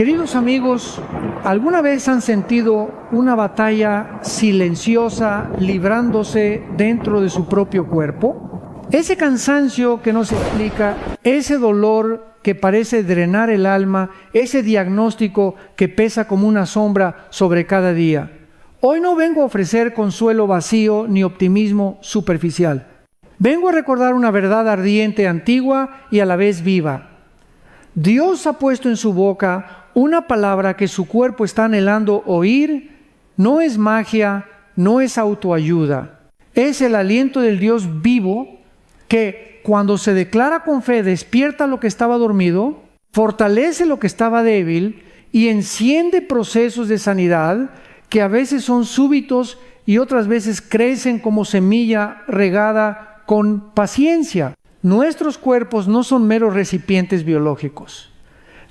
Queridos amigos, ¿alguna vez han sentido una batalla silenciosa librándose dentro de su propio cuerpo? Ese cansancio que no se explica, ese dolor que parece drenar el alma, ese diagnóstico que pesa como una sombra sobre cada día. Hoy no vengo a ofrecer consuelo vacío ni optimismo superficial. Vengo a recordar una verdad ardiente, antigua y a la vez viva. Dios ha puesto en su boca una palabra que su cuerpo está anhelando oír. No es magia, no es autoayuda. Es el aliento del Dios vivo que, cuando se declara con fe, despierta lo que estaba dormido, fortalece lo que estaba débil y enciende procesos de sanidad que a veces son súbitos y otras veces crecen como semilla regada con paciencia. Nuestros cuerpos no son meros recipientes biológicos.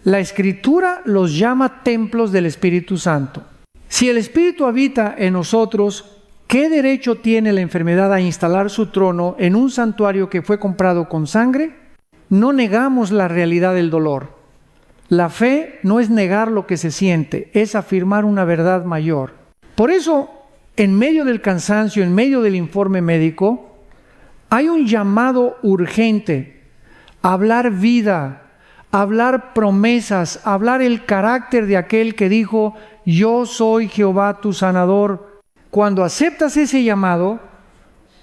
La Escritura los llama templos del Espíritu Santo. Si el Espíritu habita en nosotros, ¿qué derecho tiene la enfermedad a instalar su trono en un santuario que fue comprado con sangre? No negamos la realidad del dolor. La fe no es negar lo que se siente, es afirmar una verdad mayor. Por eso, en medio del cansancio, en medio del informe médico, hay un llamado urgente a hablar vida, a hablar promesas, a hablar el carácter de aquel que dijo: yo soy Jehová tu sanador. Cuando aceptas ese llamado,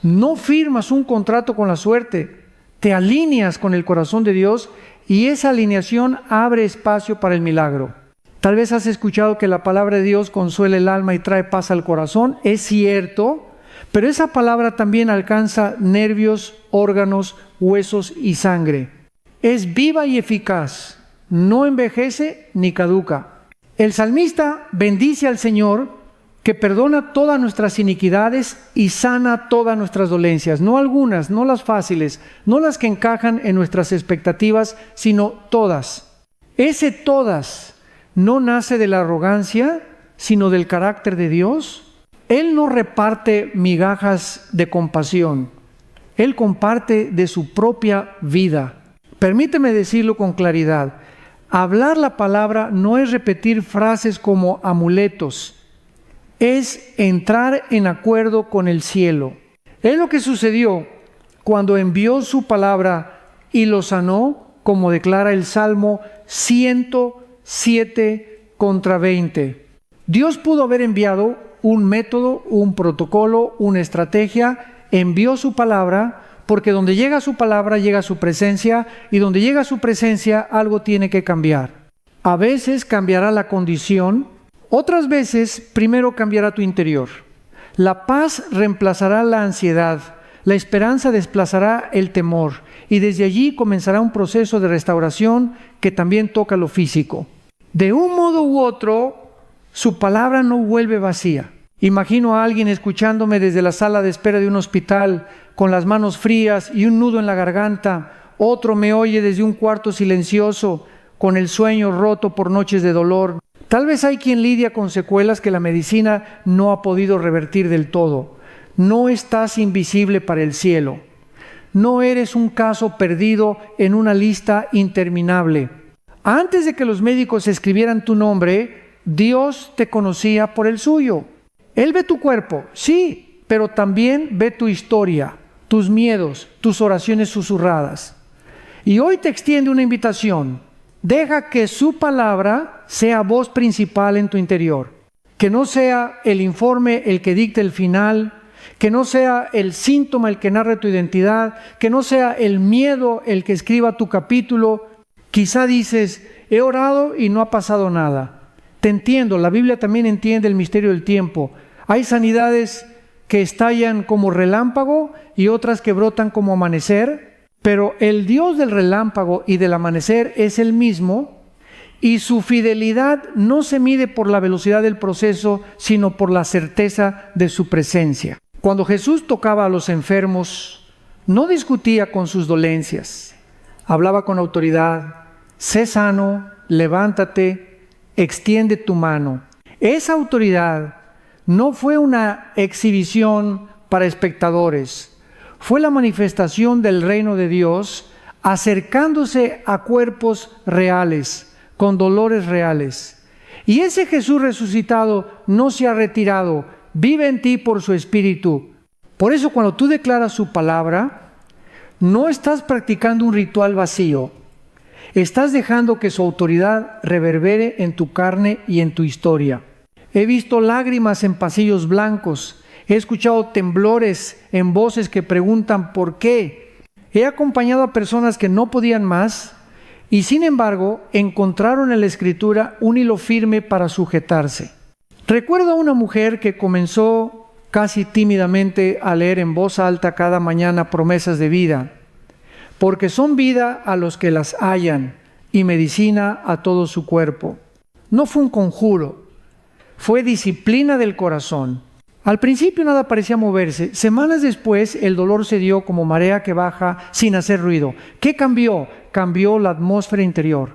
no firmas un contrato con la suerte, te alineas con el corazón de Dios y esa alineación abre espacio para el milagro. Tal vez has escuchado que la palabra de Dios consuela el alma y trae paz al corazón. Es cierto, pero esa palabra también alcanza nervios, órganos, huesos y sangre. Es viva y eficaz, no envejece ni caduca. El salmista bendice al Señor, que perdona todas nuestras iniquidades y sana todas nuestras dolencias, no algunas, no las fáciles, no las que encajan en nuestras expectativas, sino todas. Ese todas no nace de la arrogancia, sino del carácter de Dios. Él no reparte migajas de compasión, Él comparte de su propia vida. Permíteme decirlo con claridad. Hablar la palabra no es repetir frases como amuletos, es entrar en acuerdo con el cielo. Es lo que sucedió cuando envió su palabra y lo sanó, como declara el Salmo 107:20. Dios pudo haber enviado un método, un protocolo, una estrategia, envió su palabra, porque donde llega su palabra llega su presencia, y donde llega su presencia algo tiene que cambiar. A veces cambiará la condición, otras veces primero cambiará tu interior. La paz reemplazará la ansiedad, la esperanza desplazará el temor, y desde allí comenzará un proceso de restauración que también toca lo físico. De un modo u otro, su palabra no vuelve vacía. Imagino a alguien escuchándome desde la sala de espera de un hospital, con las manos frías y un nudo en la garganta. Otro me oye desde un cuarto silencioso, con el sueño roto por noches de dolor. Tal vez hay quien lidia con secuelas que la medicina no ha podido revertir del todo. No estás invisible para el cielo. No eres un caso perdido en una lista interminable. Antes de que los médicos escribieran tu nombre, Dios te conocía por el suyo. Él ve tu cuerpo, sí, pero también ve tu historia, tus miedos, tus oraciones susurradas. Y hoy te extiende una invitación. Deja que su palabra sea voz principal en tu interior. Que no sea el informe el que dicte el final, que no sea el síntoma el que narre tu identidad, que no sea el miedo el que escriba tu capítulo. Quizá dices: he orado y no ha pasado nada. Te entiendo, la Biblia también entiende el misterio del tiempo. Hay sanidades que estallan como relámpago y otras que brotan como amanecer, pero el Dios del relámpago y del amanecer es el mismo, y su fidelidad no se mide por la velocidad del proceso, sino por la certeza de su presencia. Cuando Jesús tocaba a los enfermos, no discutía con sus dolencias, hablaba con autoridad: sé sano, levántate, extiende tu mano. Esa autoridad no fue una exhibición para espectadores, fue la manifestación del reino de Dios acercándose a cuerpos reales, con dolores reales. Y ese Jesús resucitado no se ha retirado, vive en ti por su Espíritu. Por eso cuando tú declaras su palabra, no estás practicando un ritual vacío. Estás dejando que su autoridad reverbere en tu carne y en tu historia. He visto lágrimas en pasillos blancos. He escuchado temblores en voces que preguntan ¿por qué? He acompañado a personas que no podían más y sin embargo encontraron en la Escritura un hilo firme para sujetarse. Recuerdo a una mujer que comenzó casi tímidamente a leer en voz alta cada mañana promesas de vida, porque son vida a los que las hallan y medicina a todo su cuerpo. No fue un conjuro, fue disciplina del corazón. Al principio nada parecía moverse. Semanas después el dolor se dio como marea que baja sin hacer ruido. ¿Qué cambió? Cambió la atmósfera interior,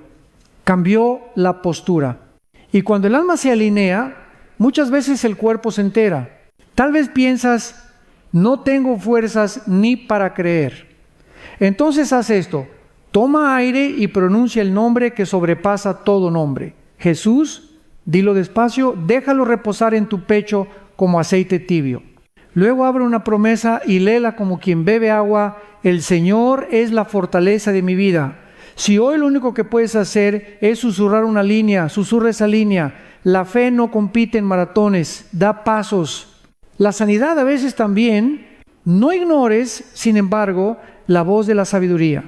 cambió la postura. Y cuando el alma se alinea, muchas veces el cuerpo se entera. Tal vez piensas, no tengo fuerzas ni para creer. Entonces haz esto, toma aire y pronuncia el nombre que sobrepasa todo nombre. Jesús, dilo despacio, déjalo reposar en tu pecho como aceite tibio. Luego abre una promesa y léela como quien bebe agua. El Señor es la fortaleza de mi vida. Si hoy lo único que puedes hacer es susurrar una línea, susurra esa línea. La fe no compite en maratones, da pasos. La sanidad a veces también, no ignores, sin embargo, la voz de la sabiduría.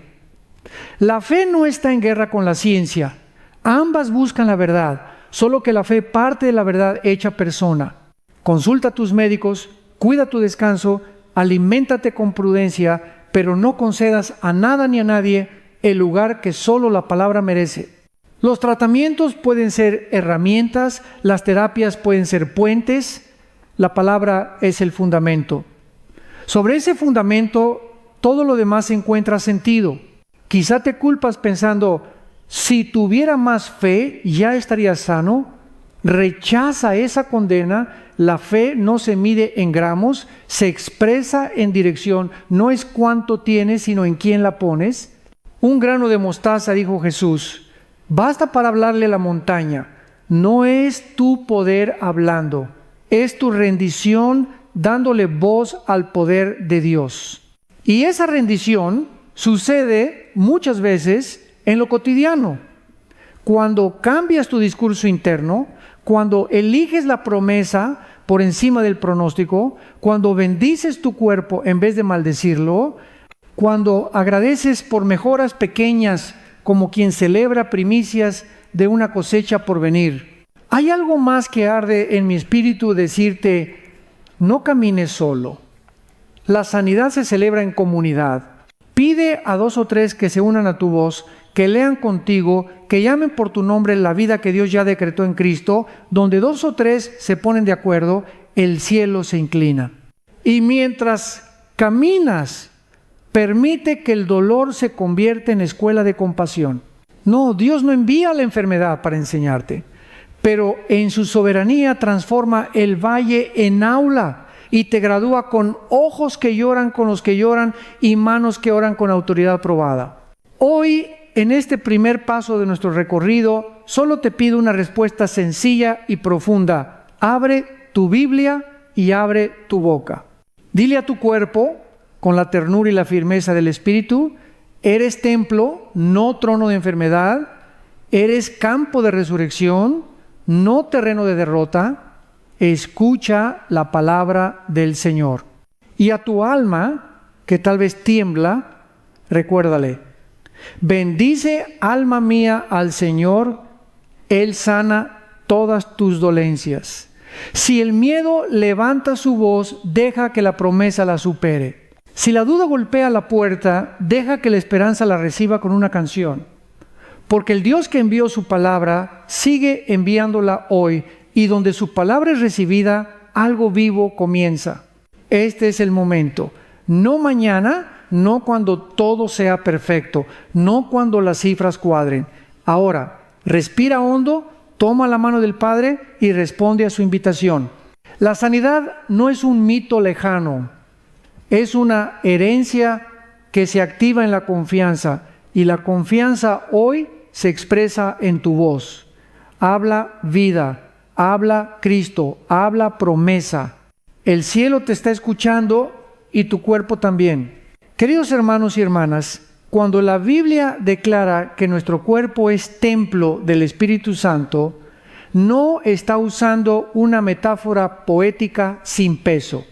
La fe no está en guerra con la ciencia. Ambas buscan la verdad, solo que la fe parte de la verdad hecha persona. Consulta a tus médicos, cuida tu descanso, aliméntate con prudencia, pero no concedas a nada ni a nadie el lugar que solo la palabra merece. Los tratamientos pueden ser herramientas, las terapias pueden ser puentes, la palabra es el fundamento. Sobre ese fundamento, todo lo demás encuentra sentido. Quizá te culpas pensando, si tuviera más fe, ya estaría sano. Rechaza esa condena. La fe no se mide en gramos, se expresa en dirección. No es cuánto tienes, sino en quién la pones. Un grano de mostaza, dijo Jesús, basta para hablarle a la montaña. No es tu poder hablando, es tu rendición dándole voz al poder de Dios. Y esa rendición sucede muchas veces en lo cotidiano. Cuando cambias tu discurso interno, cuando eliges la promesa por encima del pronóstico, cuando bendices tu cuerpo en vez de maldecirlo, cuando agradeces por mejoras pequeñas como quien celebra primicias de una cosecha por venir. Hay algo más que arde en mi espíritu decirte, no camines solo. La sanidad se celebra en comunidad. Pide a 2 o 3 que se unan a tu voz, que lean contigo, que llamen por tu nombre la vida que Dios ya decretó en Cristo. Donde 2 o 3 se ponen de acuerdo, el cielo se inclina. Y mientras caminas, permite que el dolor se convierta en escuela de compasión. No, Dios no envía la enfermedad para enseñarte, pero en su soberanía transforma el valle en aula y te gradúa con ojos que lloran con los que lloran y manos que oran con autoridad probada. Hoy, en este primer paso de nuestro recorrido, solo te pido una respuesta sencilla y profunda. Abre tu Biblia y abre tu boca. Dile a tu cuerpo, con la ternura y la firmeza del Espíritu, eres templo, no trono de enfermedad, eres campo de resurrección, no terreno de derrota. Escucha la palabra del Señor. Y a tu alma, que tal vez tiembla, recuérdale, bendice alma mía al Señor, Él sana todas tus dolencias. Si el miedo levanta su voz, deja que la promesa la supere. Si la duda golpea la puerta, deja que la esperanza la reciba con una canción. Porque el Dios que envió su palabra sigue enviándola hoy, y donde su palabra es recibida, algo vivo comienza. Este es el momento. No mañana, no cuando todo sea perfecto, no cuando las cifras cuadren. Ahora, respira hondo, toma la mano del Padre y responde a su invitación. La sanidad no es un mito lejano, es una herencia que se activa en la confianza. Y la confianza hoy se expresa en tu voz. Habla vida, habla Cristo, habla promesa. El cielo te está escuchando y tu cuerpo también. Queridos hermanos y hermanas, cuando la Biblia declara que nuestro cuerpo es templo del Espíritu Santo, no está usando una metáfora poética sin peso.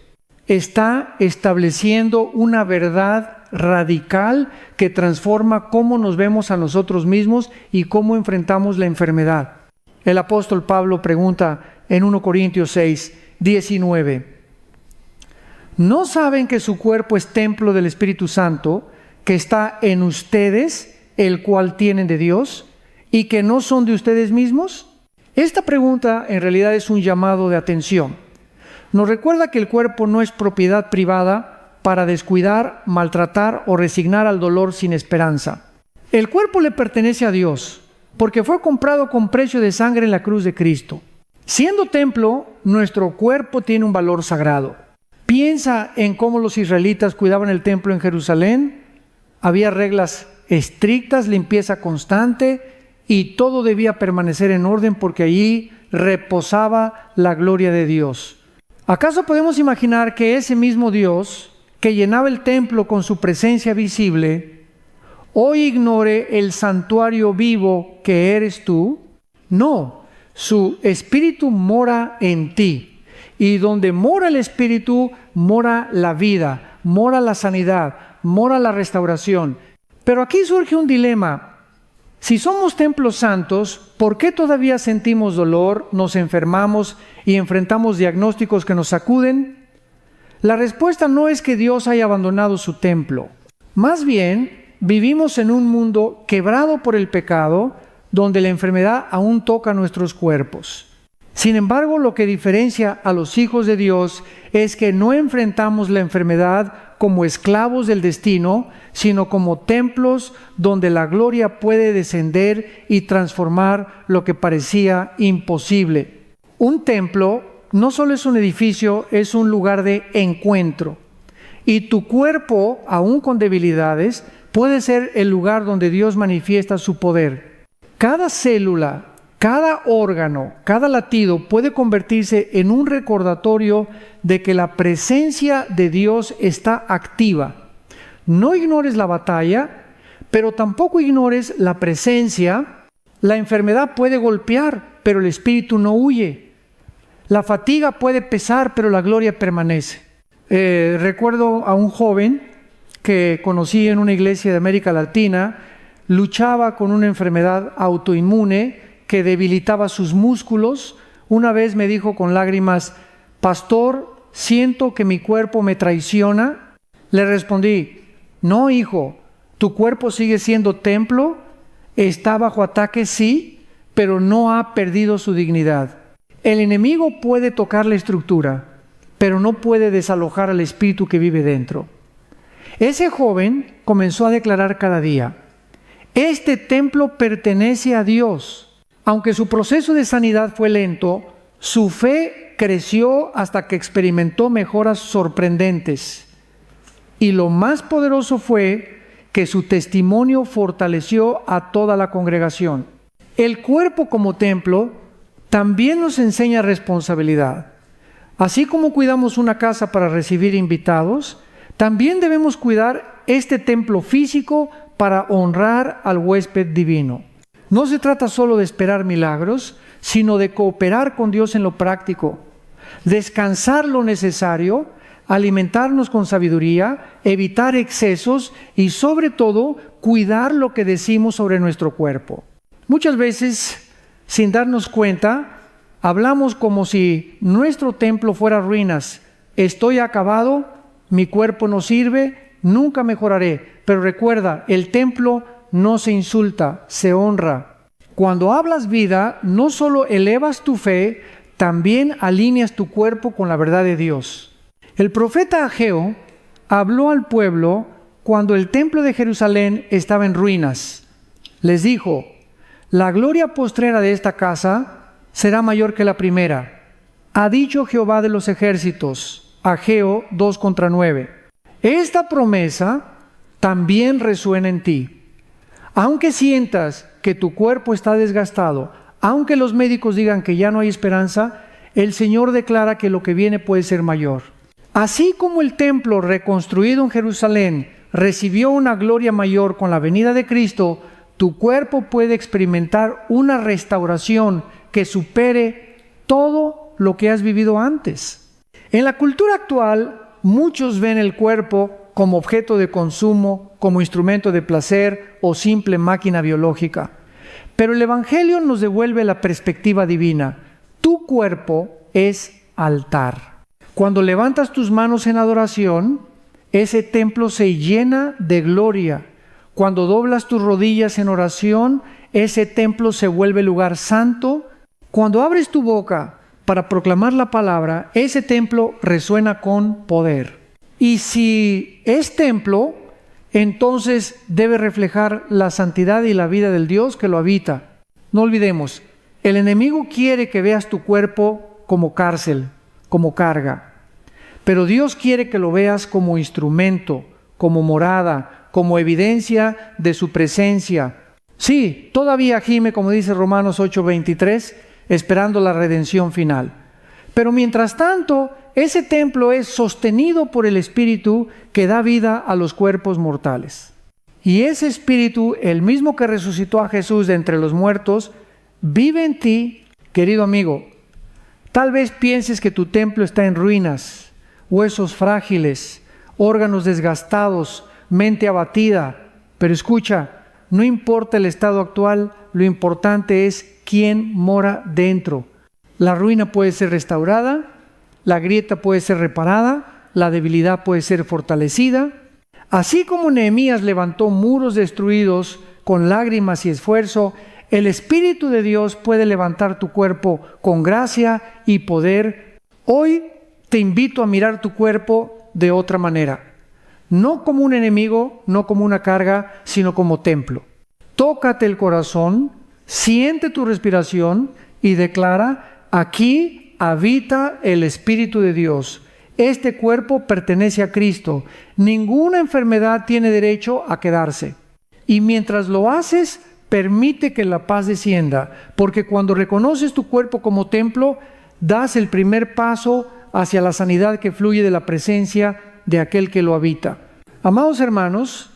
Está estableciendo una verdad radical que transforma cómo nos vemos a nosotros mismos y cómo enfrentamos la enfermedad. El apóstol Pablo pregunta en 1 Corintios 6, 19, ¿no saben que su cuerpo es templo del Espíritu Santo, que está en ustedes, el cual tienen de Dios, y que no son de ustedes mismos? Esta pregunta en realidad es un llamado de atención. Nos recuerda que el cuerpo no es propiedad privada para descuidar, maltratar o resignar al dolor sin esperanza. El cuerpo le pertenece a Dios, porque fue comprado con precio de sangre en la cruz de Cristo. Siendo templo, nuestro cuerpo tiene un valor sagrado. Piensa en cómo los israelitas cuidaban el templo en Jerusalén. Había reglas estrictas, limpieza constante, y todo debía permanecer en orden porque allí reposaba la gloria de Dios. ¿Acaso podemos imaginar que ese mismo Dios que llenaba el templo con su presencia visible, hoy ignore el santuario vivo que eres tú? No, su Espíritu mora en ti. Y donde mora el Espíritu, mora la vida, mora la sanidad, mora la restauración. Pero aquí surge un dilema. Si somos templos santos, ¿por qué todavía sentimos dolor, nos enfermamos y enfrentamos diagnósticos que nos sacuden? La respuesta no es que Dios haya abandonado su templo. Más bien, vivimos en un mundo quebrado por el pecado, donde la enfermedad aún toca nuestros cuerpos. Sin embargo, lo que diferencia a los hijos de Dios es que no enfrentamos la enfermedad como esclavos del destino, sino como templos donde la gloria puede descender y transformar lo que parecía imposible. Un templo no solo es un edificio, es un lugar de encuentro. Y tu cuerpo, aún con debilidades, puede ser el lugar donde Dios manifiesta su poder. Cada célula, cada órgano, cada latido puede convertirse en un recordatorio de que la presencia de Dios está activa. No ignores la batalla, pero tampoco ignores la presencia. La enfermedad puede golpear, pero el espíritu no huye. La fatiga puede pesar, pero la gloria permanece. Recuerdo a un joven que conocí en una iglesia de América Latina, luchaba con una enfermedad autoinmune que debilitaba sus músculos. Una vez me dijo con lágrimas: pastor, siento que mi cuerpo me traiciona. Le respondí: no, hijo, tu cuerpo sigue siendo templo, está bajo ataque, sí, pero no ha perdido su dignidad. El enemigo puede tocar la estructura, pero no puede desalojar al espíritu que vive dentro. Ese joven comenzó a declarar cada día: este templo pertenece a Dios. Aunque su proceso de sanidad fue lento, su fe creció hasta que experimentó mejoras sorprendentes. Y lo más poderoso fue que su testimonio fortaleció a toda la congregación. El cuerpo como templo también nos enseña responsabilidad. Así como cuidamos una casa para recibir invitados, también debemos cuidar este templo físico para honrar al huésped divino. No se trata solo de esperar milagros, sino de cooperar con Dios en lo práctico, descansar lo necesario, alimentarnos con sabiduría, evitar excesos y sobre todo cuidar lo que decimos sobre nuestro cuerpo. Muchas veces, sin darnos cuenta, hablamos como si nuestro templo fuera ruinas. Estoy acabado, mi cuerpo no sirve, nunca mejoraré. Pero recuerda, el templo no se insulta, se honra. Cuando hablas vida, no solo elevas tu fe, también alineas tu cuerpo con la verdad de Dios. El profeta Ageo habló al pueblo cuando el templo de Jerusalén estaba en ruinas. Les dijo: la gloria postrera de esta casa será mayor que la primera. Ha dicho Jehová de los ejércitos. Ageo 2:9. Esta promesa también resuena en ti. Aunque sientas que tu cuerpo está desgastado, aunque los médicos digan que ya no hay esperanza, el Señor declara que lo que viene puede ser mayor. Así como el templo reconstruido en Jerusalén recibió una gloria mayor con la venida de Cristo, tu cuerpo puede experimentar una restauración que supere todo lo que has vivido antes. En la cultura actual, muchos ven el cuerpo como objeto de consumo, como instrumento de placer o simple máquina biológica. Pero el Evangelio nos devuelve la perspectiva divina. Tu cuerpo es altar. Cuando levantas tus manos en adoración, ese templo se llena de gloria. Cuando doblas tus rodillas en oración, ese templo se vuelve lugar santo. Cuando abres tu boca para proclamar la palabra, ese templo resuena con poder. Y si es templo, entonces debe reflejar la santidad y la vida del Dios que lo habita. No olvidemos, el enemigo quiere que veas tu cuerpo como cárcel, como carga. Pero Dios quiere que lo veas como instrumento, como morada, como evidencia de su presencia. Sí, todavía gime, como dice Romanos 8:23, esperando la redención final. Pero mientras tanto, ese templo es sostenido por el Espíritu que da vida a los cuerpos mortales. Y ese Espíritu, el mismo que resucitó a Jesús de entre los muertos, vive en ti, querido amigo. Tal vez pienses que tu templo está en ruinas, huesos frágiles, órganos desgastados, mente abatida. Pero escucha, no importa el estado actual, lo importante es quién mora dentro. La ruina puede ser restaurada, la grieta puede ser reparada, la debilidad puede ser fortalecida. Así como Nehemías levantó muros destruidos con lágrimas y esfuerzo, el Espíritu de Dios puede levantar tu cuerpo con gracia y poder. Hoy te invito a mirar tu cuerpo de otra manera. No como un enemigo, no como una carga, sino como templo. Tócate el corazón, siente tu respiración y declara: aquí habita el Espíritu de Dios. Este cuerpo pertenece a Cristo. Ninguna enfermedad tiene derecho a quedarse. Y mientras lo haces, permite que la paz descienda, porque cuando reconoces tu cuerpo como templo, das el primer paso hacia la sanidad que fluye de la presencia de aquel que lo habita. Amados hermanos,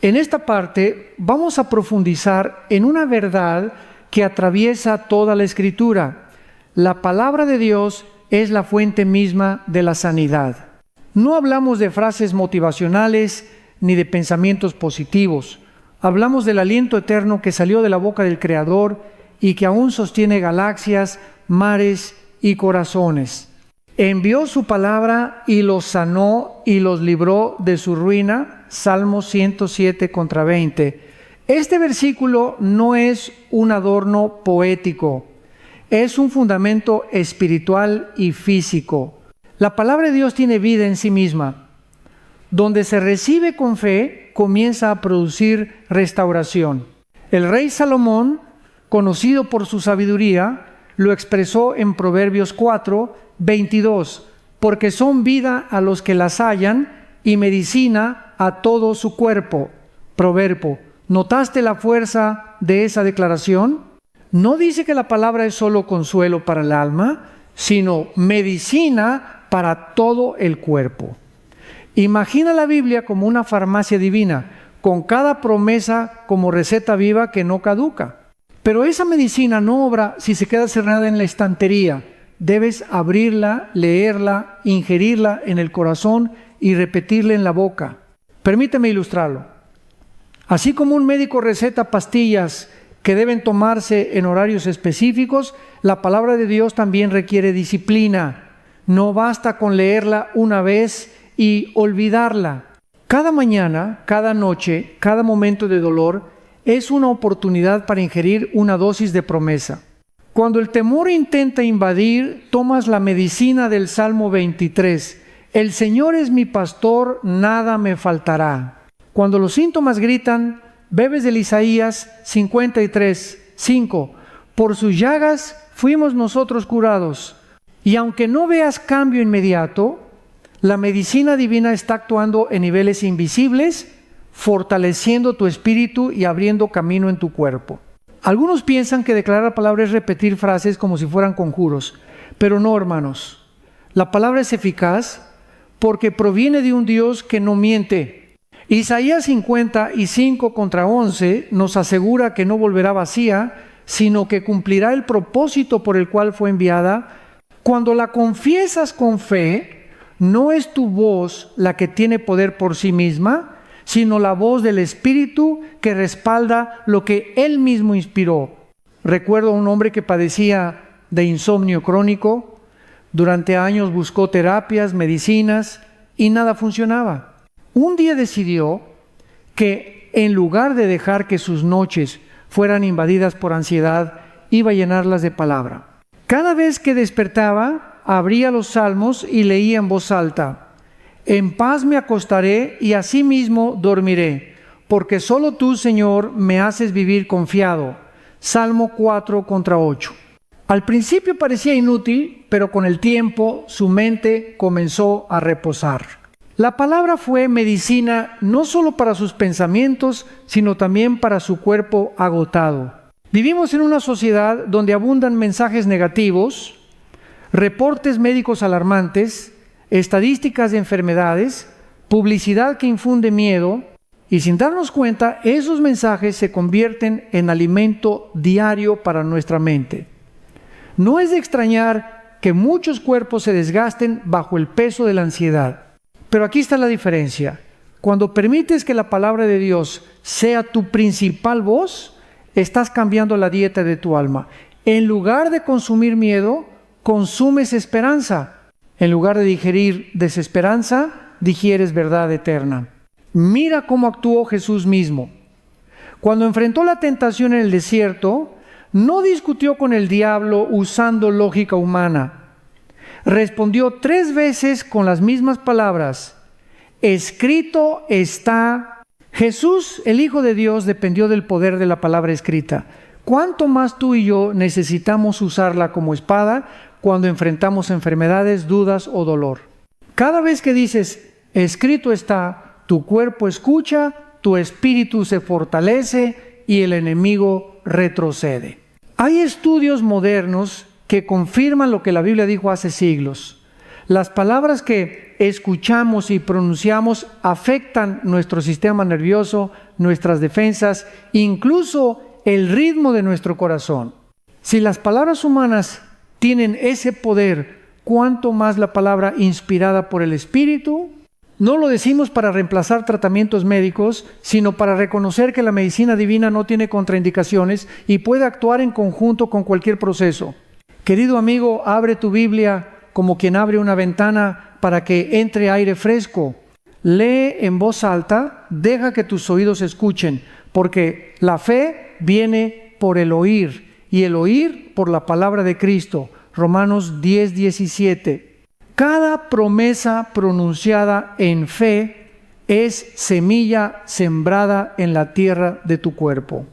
en esta parte vamos a profundizar en una verdad que atraviesa toda la Escritura. La palabra de Dios es la fuente misma de la sanidad. No hablamos de frases motivacionales ni de pensamientos positivos. Hablamos del aliento eterno que salió de la boca del Creador y que aún sostiene galaxias, mares y corazones. Envió su palabra y los sanó y los libró de su ruina. Salmo 107:20. Este versículo no es un adorno poético, es un fundamento espiritual y físico. La palabra de Dios tiene vida en sí misma. Donde se recibe con fe, comienza a producir restauración. El rey Salomón, conocido por su sabiduría, lo expresó en Proverbios 4:22, porque son vida a los que las hallan y medicina a todo su cuerpo. Proverbio. ¿Notaste la fuerza de esa declaración? No dice que la palabra es solo consuelo para el alma, sino medicina para todo el cuerpo. Imagina la Biblia como una farmacia divina, con cada promesa como receta viva que no caduca. Pero esa medicina no obra si se queda cerrada en la estantería. Debes abrirla, leerla, ingerirla en el corazón y repetirla en la boca. Permíteme ilustrarlo. Así como un médico receta pastillas que deben tomarse en horarios específicos, la palabra de Dios también requiere disciplina. No basta con leerla una vez y olvidarla. Cada mañana, cada noche, cada momento de dolor es una oportunidad para ingerir una dosis de promesa. Cuando el temor intenta invadir, tomas la medicina del Salmo 23. El Señor es mi pastor, nada me faltará. Cuando los síntomas gritan, bebes del Isaías 53:5. Por sus llagas fuimos nosotros curados. Y aunque no veas cambio inmediato, la medicina divina está actuando en niveles invisibles fortaleciendo tu espíritu y abriendo camino en tu cuerpo. Algunos piensan que declarar la palabra es repetir frases como si fueran conjuros, pero no, hermanos. La palabra es eficaz porque proviene de un Dios que no miente. Isaías 55:11 nos asegura que no volverá vacía, sino que cumplirá el propósito por el cual fue enviada. Cuando la confiesas con fe, no es tu voz la que tiene poder por sí misma, sino la voz del Espíritu que respalda lo que Él mismo inspiró. Recuerdo a un hombre que padecía de insomnio crónico. Durante años buscó terapias, medicinas y nada funcionaba. Un día decidió que en lugar de dejar que sus noches fueran invadidas por ansiedad, iba a llenarlas de palabra. Cada vez que despertaba, abría los salmos y leía en voz alta: en paz me acostaré y asimismo dormiré, porque solo tú, Señor, me haces vivir confiado. Salmo 4:8. Al principio parecía inútil, pero con el tiempo su mente comenzó a reposar. La palabra fue medicina no solo para sus pensamientos, sino también para su cuerpo agotado. Vivimos en una sociedad donde abundan mensajes negativos, reportes médicos alarmantes, estadísticas de enfermedades, publicidad que infunde miedo, y sin darnos cuenta, esos mensajes se convierten en alimento diario para nuestra mente. No es de extrañar que muchos cuerpos se desgasten bajo el peso de la ansiedad. Pero aquí está la diferencia. Cuando permites que la palabra de Dios sea tu principal voz, estás cambiando la dieta de tu alma. En lugar de consumir miedo, consumes esperanza. En lugar de digerir desesperanza, digieres verdad eterna. Mira cómo actuó Jesús mismo. Cuando enfrentó la tentación en el desierto, no discutió con el diablo usando lógica humana. Respondió 3 veces con las mismas palabras: escrito está. Jesús, el Hijo de Dios, dependió del poder de la palabra escrita. ¿Cuánto más tú y yo necesitamos usarla como espada cuando enfrentamos enfermedades, dudas o dolor? Cada vez que dices escrito está, tu cuerpo escucha, tu espíritu se fortalece y el enemigo retrocede. Hay estudios modernos que confirman lo que la Biblia dijo hace siglos. Las palabras que escuchamos y pronunciamos afectan nuestro sistema nervioso, nuestras defensas, incluso el ritmo de nuestro corazón. Si las palabras humanas tienen ese poder, ¿cuánto más la palabra inspirada por el Espíritu? No lo decimos para reemplazar tratamientos médicos, sino para reconocer que la medicina divina no tiene contraindicaciones y puede actuar en conjunto con cualquier proceso. Querido amigo, abre tu Biblia como quien abre una ventana para que entre aire fresco. Lee en voz alta, deja que tus oídos escuchen, porque la fe viene por el oír, y el oír por la palabra de Cristo. Romanos 10:17. Cada promesa pronunciada en fe es semilla sembrada en la tierra de tu cuerpo.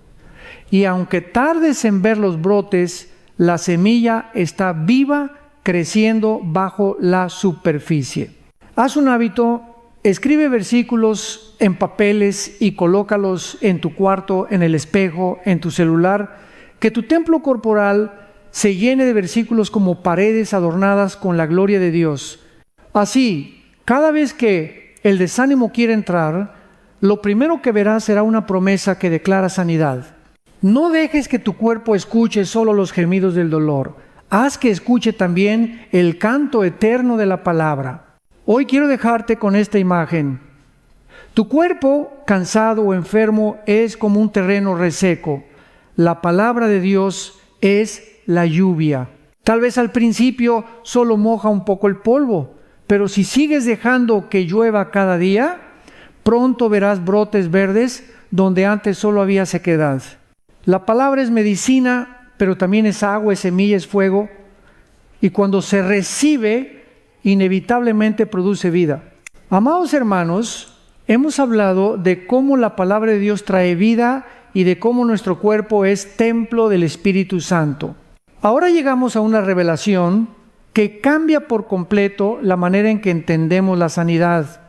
Y aunque tardes en ver los brotes, la semilla está viva, creciendo bajo la superficie. Haz un hábito, escribe versículos en papeles y colócalos en tu cuarto, en el espejo, en tu celular, que tu templo corporal se llene de versículos como paredes adornadas con la gloria de Dios. Así, cada vez que el desánimo quiera entrar, lo primero que verás será una promesa que declara sanidad. No dejes que tu cuerpo escuche solo los gemidos del dolor. Haz que escuche también el canto eterno de la palabra. Hoy quiero dejarte con esta imagen. Tu cuerpo, cansado o enfermo, es como un terreno reseco. La palabra de Dios es la lluvia. Tal vez al principio solo moja un poco el polvo, pero si sigues dejando que llueva cada día, pronto verás brotes verdes donde antes solo había sequedad. La palabra es medicina, pero también es agua, es semilla, es fuego, y cuando se recibe, inevitablemente produce vida. Amados hermanos, hemos hablado de cómo la palabra de Dios trae vida y de cómo nuestro cuerpo es templo del Espíritu Santo. Ahora llegamos a una revelación que cambia por completo la manera en que entendemos la sanidad.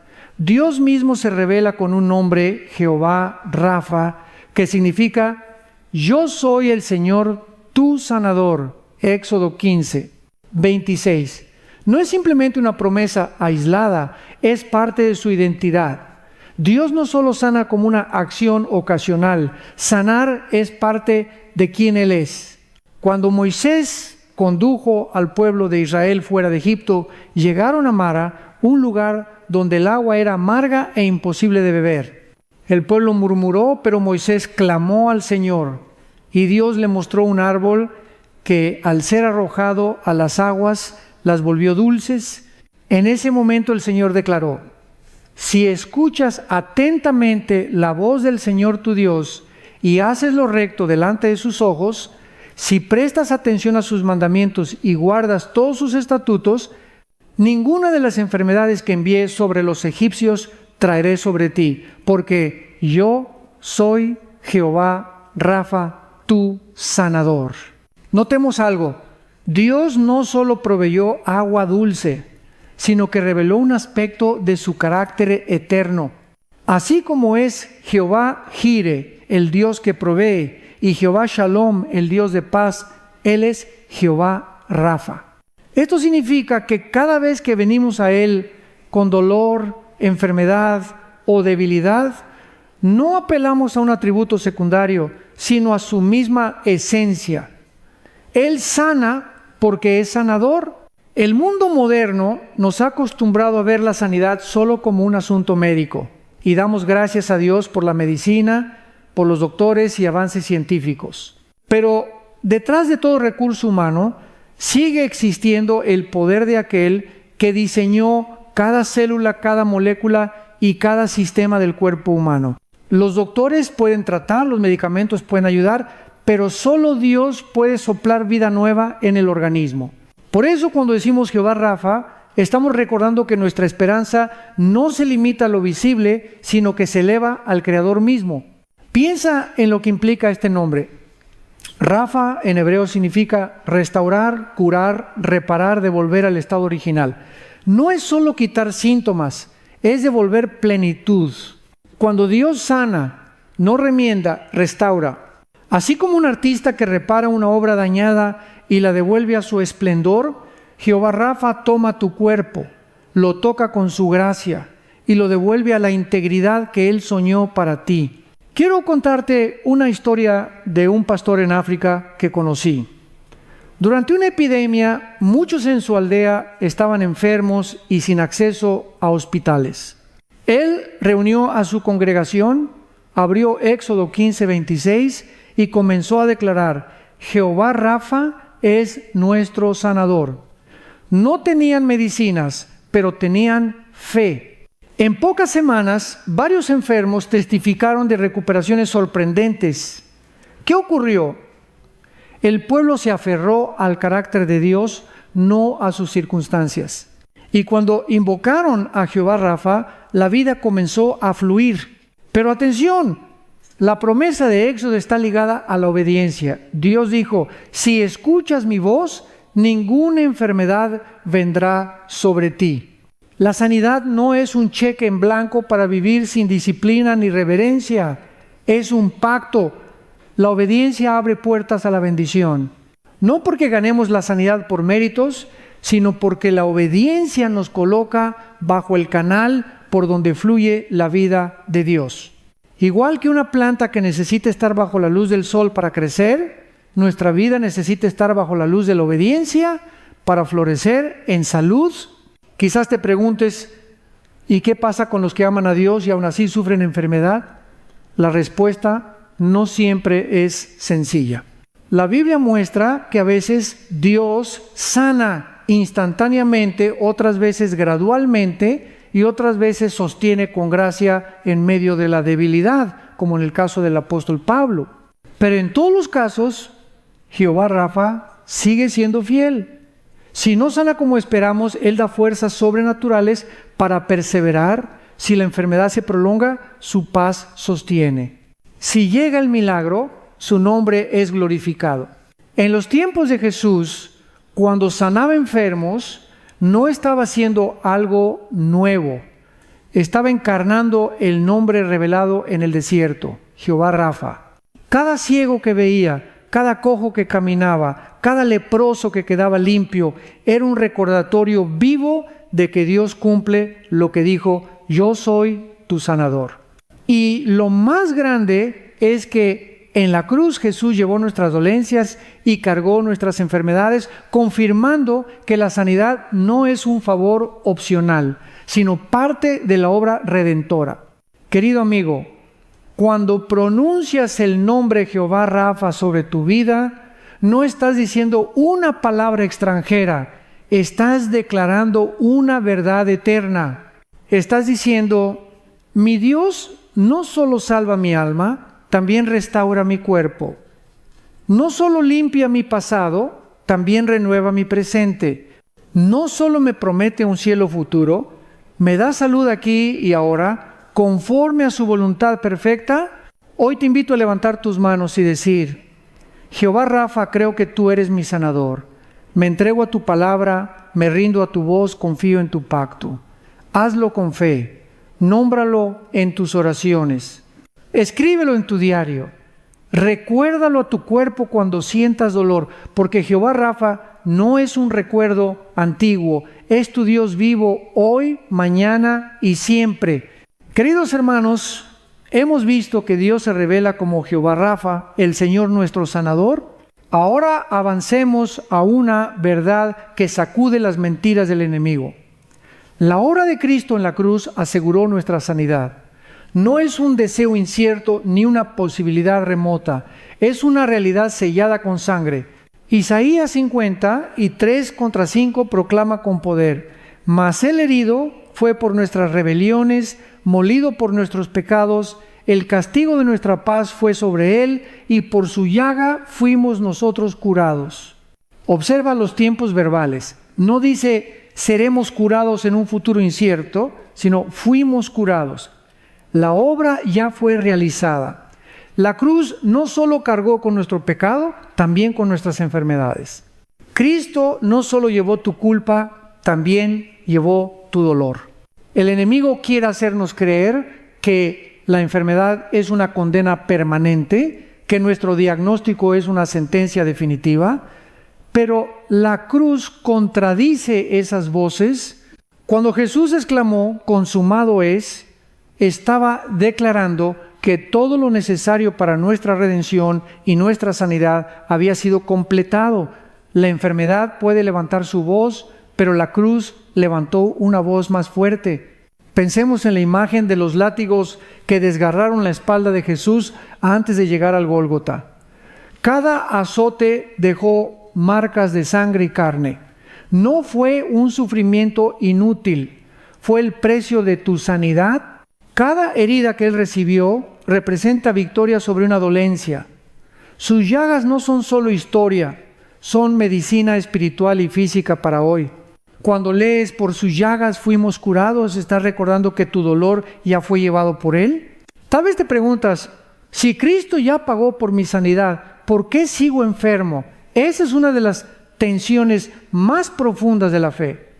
Dios mismo se revela con un nombre, Jehová Rafa, que significa yo soy el Señor tu sanador. Éxodo 15, 26. No es simplemente una promesa aislada, es parte de su identidad. Dios no solo sana como una acción ocasional, sanar es parte de quien Él es. Cuando Moisés condujo al pueblo de Israel fuera de Egipto, llegaron a Mara, un lugar donde el agua era amarga e imposible de beber. El pueblo murmuró, pero Moisés clamó al Señor, y Dios le mostró un árbol que al ser arrojado a las aguas las volvió dulces. En ese momento el Señor declaró: si escuchas atentamente la voz del Señor tu Dios y haces lo recto delante de sus ojos, si prestas atención a sus mandamientos y guardas todos sus estatutos, ninguna de las enfermedades que envié sobre los egipcios traeré sobre ti, porque yo soy Jehová Rafa, tu sanador. Notemos algo: Dios no solo proveyó agua dulce, sino que reveló un aspecto de su carácter eterno. Así como es Jehová Jire, el Dios que provee, y Jehová Shalom, el Dios de paz, Él es Jehová Rafa. Esto significa que cada vez que venimos a Él con dolor, enfermedad o debilidad, no apelamos a un atributo secundario, sino a su misma esencia. Él sana porque es sanador. El mundo moderno nos ha acostumbrado a ver la sanidad solo como un asunto médico, y damos gracias a Dios por la medicina, por los doctores y avances científicos. Pero detrás de todo recurso humano sigue existiendo el poder de aquel que diseñó cada célula, cada molécula y cada sistema del cuerpo humano. Los doctores pueden tratar, los medicamentos pueden ayudar, pero solo Dios puede soplar vida nueva en el organismo. Por eso cuando decimos Jehová Rafa, estamos recordando que nuestra esperanza no se limita a lo visible, sino que se eleva al Creador mismo. Piensa en lo que implica este nombre. Rafa en hebreo significa restaurar, curar, reparar, devolver al estado original. No es solo quitar síntomas, es devolver plenitud. Cuando Dios sana, no remienda, restaura. Así como un artista que repara una obra dañada y la devuelve a su esplendor, Jehová Rafa toma tu cuerpo, lo toca con su gracia y lo devuelve a la integridad que Él soñó para ti. Quiero contarte una historia de un pastor en África que conocí. Durante una epidemia, muchos en su aldea estaban enfermos y sin acceso a hospitales. Él reunió a su congregación, abrió Éxodo 15, 26 y comenzó a declarar: Jehová Rafa es nuestro sanador. No tenían medicinas, pero tenían fe. En pocas semanas, varios enfermos testificaron de recuperaciones sorprendentes. ¿Qué ocurrió? El pueblo se aferró al carácter de Dios, no a sus circunstancias. Y cuando invocaron a Jehová Rafa, la vida comenzó a fluir. Pero atención, la promesa de Éxodo está ligada a la obediencia. Dios dijo: si escuchas mi voz, ninguna enfermedad vendrá sobre ti. La sanidad no es un cheque en blanco para vivir sin disciplina ni reverencia. Es un pacto. La obediencia abre puertas a la bendición. No porque ganemos la sanidad por méritos, sino porque la obediencia nos coloca bajo el canal por donde fluye la vida de Dios. Igual que una planta que necesita estar bajo la luz del sol para crecer, nuestra vida necesita estar bajo la luz de la obediencia para florecer en salud. Quizás te preguntes: ¿y qué pasa con los que aman a Dios y aún así sufren enfermedad? La respuesta no siempre es sencilla. La Biblia muestra que a veces Dios sana instantáneamente, otras veces gradualmente y otras veces sostiene con gracia en medio de la debilidad, como en el caso del apóstol Pablo. Pero en todos los casos, Jehová Rafa sigue siendo fiel. Si no sana como esperamos, Él da fuerzas sobrenaturales para perseverar. Si la enfermedad se prolonga, su paz sostiene. Si llega el milagro, su nombre es glorificado. En los tiempos de Jesús, cuando sanaba enfermos, no estaba haciendo algo nuevo. estaba encarnando el nombre revelado en el desierto, Jehová Rafa. Cada ciego que veía, cada cojo que caminaba, cada leproso que quedaba limpio, era un recordatorio vivo de que Dios cumple lo que dijo: yo soy tu sanador. Y lo más grande es que en la cruz Jesús llevó nuestras dolencias y cargó nuestras enfermedades, confirmando que la sanidad no es un favor opcional, sino parte de la obra redentora. Querido amigo, cuando pronuncias el nombre Jehová Rafa sobre tu vida, no estás diciendo una palabra extranjera, estás declarando una verdad eterna. Estás diciendo: mi Dios no solo salva mi alma, también restaura mi cuerpo. No solo limpia mi pasado, también renueva mi presente. No solo me promete un cielo futuro, me da salud aquí y ahora, conforme a su voluntad perfecta. Hoy te invito a levantar tus manos y decir: Jehová Rafa, creo que tú eres mi sanador. Me entrego a tu palabra, me rindo a tu voz, confío en tu pacto. Hazlo con fe, nómbralo en tus oraciones, escríbelo en tu diario, recuérdalo a tu cuerpo cuando sientas dolor, porque Jehová Rafa no es un recuerdo antiguo, es tu Dios vivo hoy, mañana y siempre. Queridos hermanos, hemos visto que Dios se revela como Jehová Rafa, el Señor nuestro sanador. Ahora avancemos a una verdad que sacude las mentiras del enemigo. La obra de Cristo en la cruz aseguró nuestra sanidad. No es un deseo incierto ni una posibilidad remota, es una realidad sellada con sangre. Isaías 50 y 3:5 proclama con poder: mas el herido fue por nuestras rebeliones, molido por nuestros pecados, el castigo de nuestra paz fue sobre él, y por su llaga fuimos nosotros curados. Observa los tiempos verbales. No dice seremos curados en un futuro incierto, sino fuimos curados. La obra ya fue realizada. La cruz no solo cargó con nuestro pecado, también con nuestras enfermedades. Cristo no solo llevó tu culpa, también llevó tu dolor. El enemigo quiere hacernos creer que la enfermedad es una condena permanente, que nuestro diagnóstico es una sentencia definitiva, pero la cruz contradice esas voces. Cuando Jesús exclamó: consumado es, estaba declarando que todo lo necesario para nuestra redención y nuestra sanidad había sido completado. La enfermedad puede levantar su voz, pero la cruz levantó una voz más fuerte. Pensemos en la imagen de los látigos que desgarraron la espalda de Jesús antes de llegar al Gólgota. Cada azote dejó marcas de sangre y carne. No fue un sufrimiento inútil, fue el precio de tu sanidad. Cada herida que él recibió representa victoria sobre una dolencia. Sus llagas no son solo historia, son medicina espiritual y física para hoy. Cuando lees por sus llagas fuimos curados, estás recordando que tu dolor ya fue llevado por él. Tal vez te preguntas: si Cristo ya pagó por mi sanidad, ¿por qué sigo enfermo? Esa es una de las tensiones más profundas de la fe.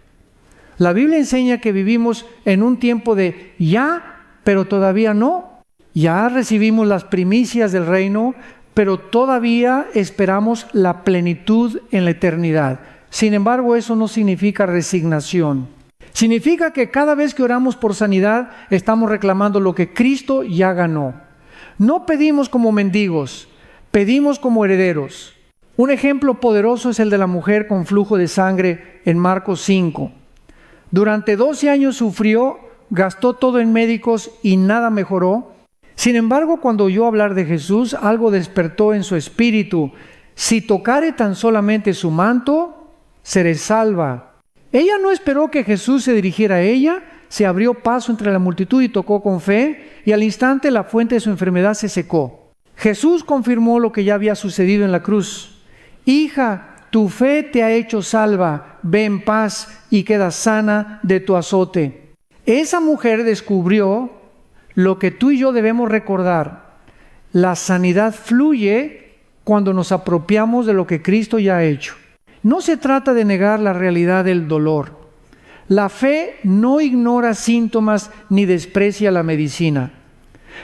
La Biblia enseña que vivimos en un tiempo de ya, pero todavía no. Ya recibimos las primicias del reino, pero todavía esperamos la plenitud en la eternidad. Sin embargo, eso no significa resignación. Significa que cada vez que oramos por sanidad, estamos reclamando lo que Cristo ya ganó. No pedimos como mendigos, pedimos como herederos. Un ejemplo poderoso es el de la mujer con flujo de sangre en Marcos 5. Durante 12 años sufrió, gastó todo en médicos y nada mejoró. Sin embargo, cuando oyó hablar de Jesús, algo despertó en su espíritu. Si tocare tan solamente su manto, seré salva. Ella no esperó que Jesús se dirigiera a ella, se abrió paso entre la multitud y tocó con fe, y al instante la fuente de su enfermedad se secó. Jesús confirmó lo que ya había sucedido en la cruz. Hija, tu fe te ha hecho salva, ve en paz y queda sana de tu azote. Esa mujer descubrió lo que tú y yo debemos recordar. La sanidad fluye cuando nos apropiamos de lo que Cristo ya ha hecho. No se trata de negar la realidad del dolor. La fe no ignora síntomas ni desprecia la medicina.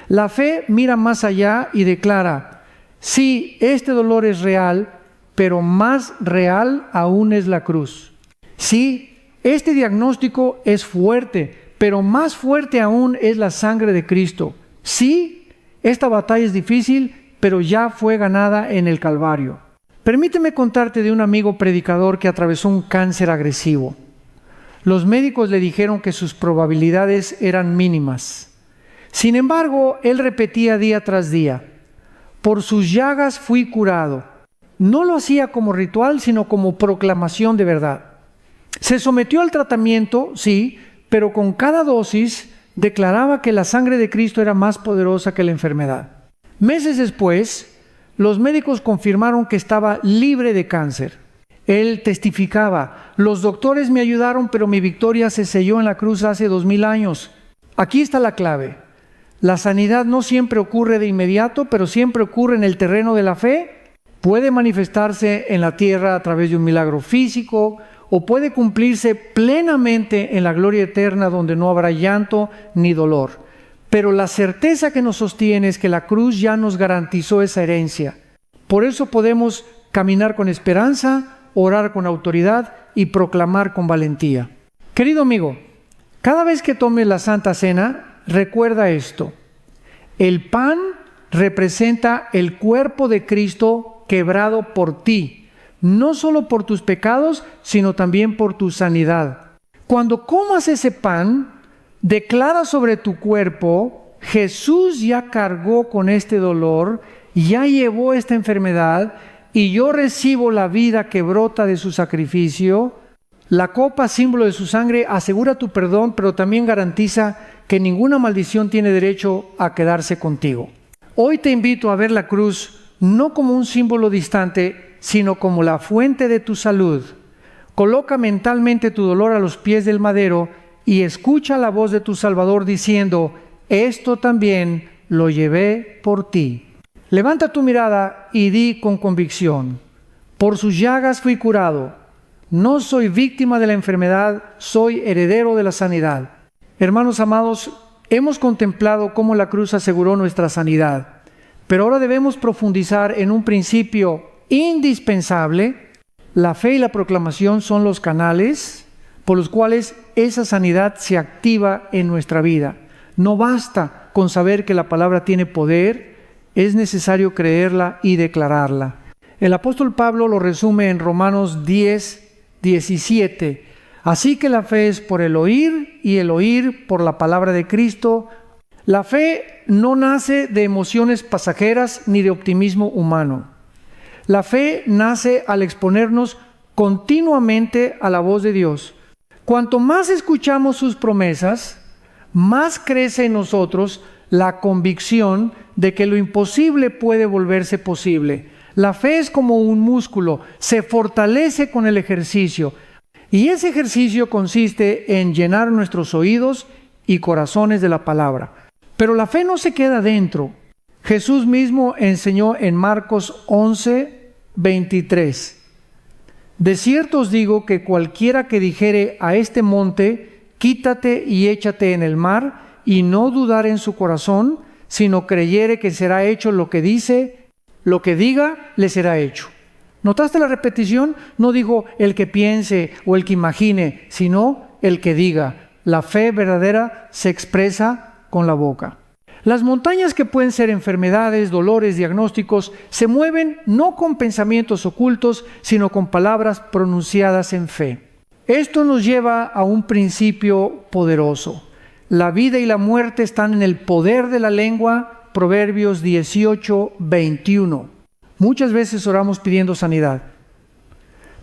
La fe mira más allá y declara: sí, este dolor es real, pero más real aún es la cruz. Sí, este diagnóstico es fuerte, pero más fuerte aún es la sangre de Cristo. Sí, esta batalla es difícil, pero ya fue ganada en el Calvario. Permíteme contarte de un amigo predicador que atravesó un cáncer agresivo. Los médicos le dijeron que sus probabilidades eran mínimas. Sin embargo, él repetía día tras día: por sus llagas fui curado. No lo hacía como ritual, sino como proclamación de verdad. Se sometió al tratamiento, sí, pero con cada dosis declaraba que la sangre de Cristo era más poderosa que la enfermedad. Meses después, los médicos confirmaron que estaba libre de cáncer. Él testificaba: los doctores me ayudaron, pero mi victoria se selló en la cruz hace 2000 años. Aquí está la clave. La sanidad no siempre ocurre de inmediato, pero siempre ocurre en el terreno de la fe. Puede manifestarse en la tierra a través de un milagro físico, o puede cumplirse plenamente en la gloria eterna, donde no habrá llanto ni dolor. Pero la certeza que nos sostiene es que la cruz ya nos garantizó esa herencia. Por eso podemos caminar con esperanza, orar con autoridad y proclamar con valentía. Querido amigo, cada vez que tomes la Santa Cena, recuerda esto: el pan representa el cuerpo de Cristo quebrado por ti, no solo por tus pecados, sino también por tu sanidad. Cuando comas ese pan, declara sobre tu cuerpo: Jesús ya cargó con este dolor, ya llevó esta enfermedad, y yo recibo la vida que brota de su sacrificio. La copa, símbolo de su sangre, asegura tu perdón, pero también garantiza que ninguna maldición tiene derecho a quedarse contigo. Hoy te invito a ver la cruz no como un símbolo distante, sino como la fuente de tu salud. Coloca mentalmente tu dolor a los pies del madero y escucha la voz de tu Salvador diciendo: esto también lo llevé por ti. Levanta tu mirada y di con convicción: por sus llagas fui curado. No soy víctima de la enfermedad, soy heredero de la sanidad. Hermanos amados, hemos contemplado cómo la cruz aseguró nuestra sanidad, pero ahora debemos profundizar en un principio indispensable. La fe y la proclamación son los canales por los cuales esa sanidad se activa en nuestra vida. No basta con saber que la palabra tiene poder, es necesario creerla y declararla. El apóstol Pablo lo resume en Romanos 10:17. Así que la fe es por el oír, y el oír por la palabra de Cristo. La fe no nace de emociones pasajeras ni de optimismo humano. La fe nace al exponernos continuamente a la voz de Dios. Cuanto más escuchamos sus promesas, más crece en nosotros la convicción de que lo imposible puede volverse posible. La fe es como un músculo, se fortalece con el ejercicio. Y ese ejercicio consiste en llenar nuestros oídos y corazones de la palabra. Pero la fe no se queda dentro. Jesús mismo enseñó en Marcos 11:23. De cierto os digo que cualquiera que dijere a este monte: quítate y échate en el mar, y no dudar en su corazón, sino creyere que será hecho lo que dice, lo que diga, le será hecho. ¿Notaste la repetición? No dijo el que piense o el que imagine, sino el que diga. La fe verdadera se expresa con la boca. Las montañas, que pueden ser enfermedades, dolores, diagnósticos, se mueven no con pensamientos ocultos, sino con palabras pronunciadas en fe. Esto nos lleva a un principio poderoso. La vida y la muerte están en el poder de la lengua. Proverbios 18:21. Muchas veces oramos pidiendo sanidad,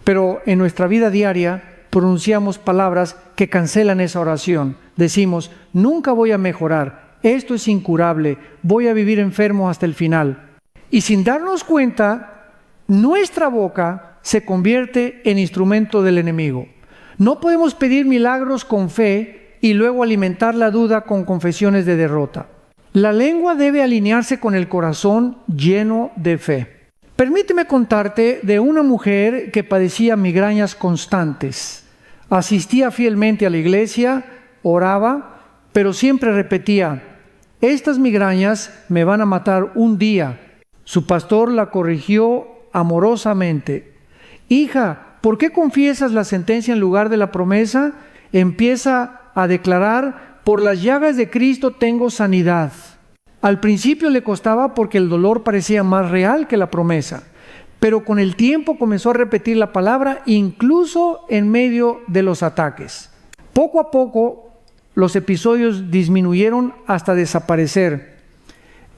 pero en nuestra vida diaria pronunciamos palabras que cancelan esa oración. Decimos: nunca voy a mejorar, esto es incurable, voy a vivir enfermo hasta el final. Y sin darnos cuenta, nuestra boca se convierte en instrumento del enemigo. No podemos pedir milagros con fe y luego alimentar la duda con confesiones de derrota. La lengua debe alinearse con el corazón lleno de fe. Permíteme contarte de una mujer que padecía migrañas constantes. asistía fielmente a la iglesia, oraba, pero siempre repetía: estas migrañas me van a matar un día. Su pastor la corrigió amorosamente: hija, ¿por qué confiesas la sentencia en lugar de la promesa? Empieza a declarar: por las llagas de Cristo tengo sanidad. Al principio le costaba porque el dolor parecía más real que la promesa, pero con el tiempo comenzó a repetir la palabra incluso en medio de los ataques. Poco a poco los episodios disminuyeron hasta desaparecer.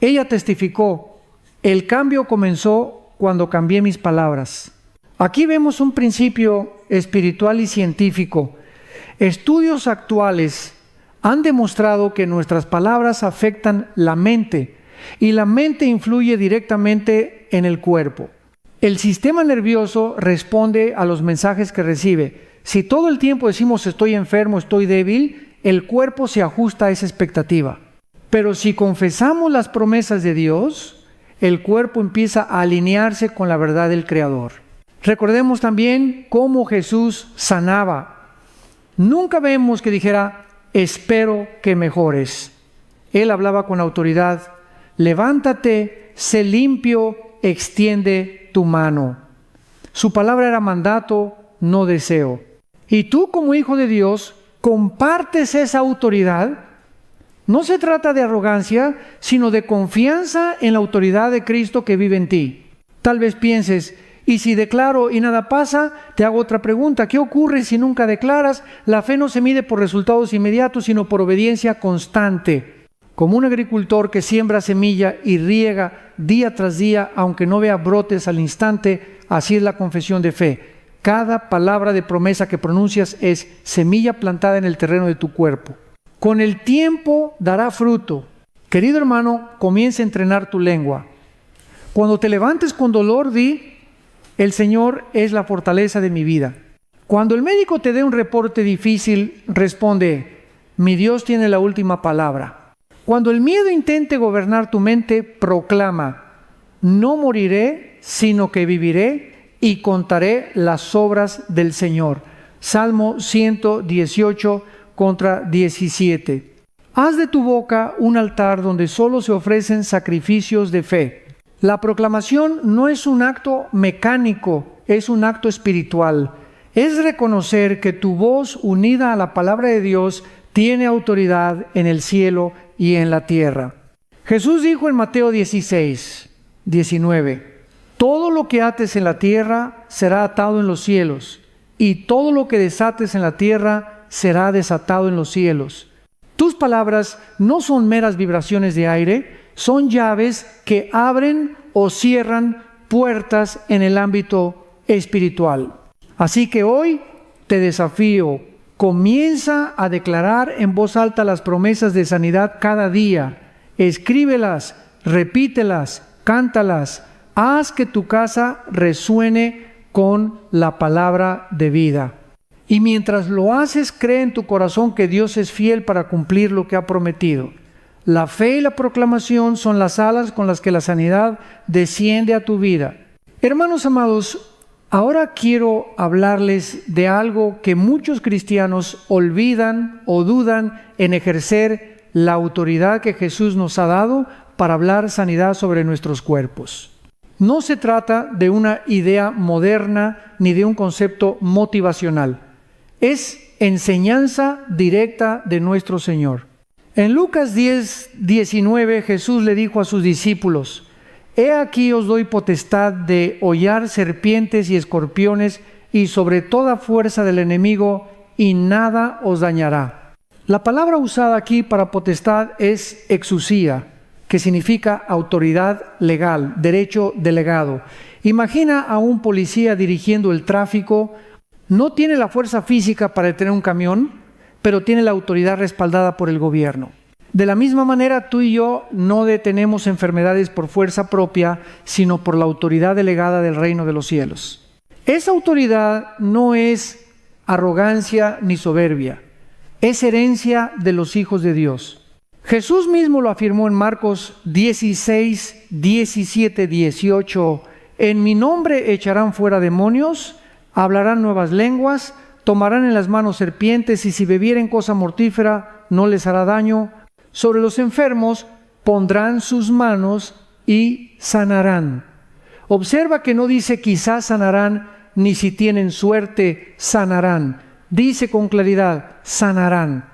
Ella testificó: el cambio comenzó cuando cambié mis palabras. Aquí vemos un principio espiritual y científico. Estudios actuales han demostrado que nuestras palabras afectan la mente y la mente influye directamente en el cuerpo. El sistema nervioso responde a los mensajes que recibe. Si todo el tiempo decimos estoy enfermo, estoy débil, el cuerpo se ajusta a esa expectativa. Pero si confesamos las promesas de Dios, el cuerpo empieza a alinearse con la verdad del Creador. Recordemos también cómo Jesús sanaba. Nunca vemos que dijera: espero que mejores. Él hablaba con autoridad: levántate, sé limpio, extiende tu mano. Su palabra era mandato, no deseo. Y tú, como hijo de Dios, compartes esa autoridad. No se trata de arrogancia, sino de confianza en la autoridad de Cristo que vive en ti. Tal vez pienses: y si declaro y nada pasa, te hago otra pregunta: ¿qué ocurre si nunca declaras? La fe no se mide por resultados inmediatos, sino por obediencia constante. Como un agricultor que siembra semilla y riega día tras día, aunque no vea brotes al instante, así es la confesión de fe. Cada palabra de promesa que pronuncias es semilla plantada en el terreno de tu cuerpo. Con el tiempo dará fruto. Querido hermano, comienza a entrenar tu lengua. Cuando te levantes con dolor, di: el Señor es la fortaleza de mi vida. Cuando el médico te dé un reporte difícil, responde: mi Dios tiene la última palabra. Cuando el miedo intente gobernar tu mente, proclama: no moriré, sino que viviré y contaré las obras del Señor. Salmo 118 contra 17. Haz de tu boca un altar donde solo se ofrecen sacrificios de fe. La proclamación no es un acto mecánico, es un acto espiritual. Es reconocer que tu voz unida a la palabra de Dios tiene autoridad en el cielo y en la tierra. Jesús dijo en Mateo 16, 19: todo lo que ates en la tierra será atado en los cielos, y todo lo que desates en la tierra será desatado en los cielos. Tus palabras no son meras vibraciones de aire, son llaves que abren o cierran puertas en el ámbito espiritual. Así que hoy te desafío: comienza a declarar en voz alta las promesas de sanidad cada día. Escríbelas, repítelas, cántalas. Haz que tu casa resuene con la palabra de vida. Y mientras lo haces, cree en tu corazón que Dios es fiel para cumplir lo que ha prometido. La fe y la proclamación son las alas con las que la sanidad desciende a tu vida. Hermanos amados, ahora quiero hablarles de algo que muchos cristianos olvidan o dudan en ejercer la autoridad que Jesús nos ha dado para hablar sanidad sobre nuestros cuerpos. No se trata de una idea moderna ni de un concepto motivacional. Es enseñanza directa de nuestro Señor. En Lucas 10, 19, Jesús le dijo a sus discípulos: he aquí os doy potestad de hollar serpientes y escorpiones y sobre toda fuerza del enemigo, y nada os dañará. La palabra usada aquí para potestad es exousia, que significa autoridad legal, derecho delegado. Imagina a un policía dirigiendo el tráfico. No tiene la fuerza física para detener un camión, pero tiene la autoridad respaldada por el gobierno. De la misma manera, tú y yo no detenemos enfermedades por fuerza propia, sino por la autoridad delegada del reino de los cielos. Esa autoridad no es arrogancia ni soberbia, es herencia de los hijos de Dios. Jesús mismo lo afirmó en Marcos 16, 17, 18. En mi nombre echarán fuera demonios, hablarán nuevas lenguas, tomarán en las manos serpientes, y si bebieren cosa mortífera, no les hará daño. Sobre los enfermos pondrán sus manos y sanarán. Observa que no dice quizás sanarán, ni si tienen suerte sanarán. Dice con claridad, sanarán.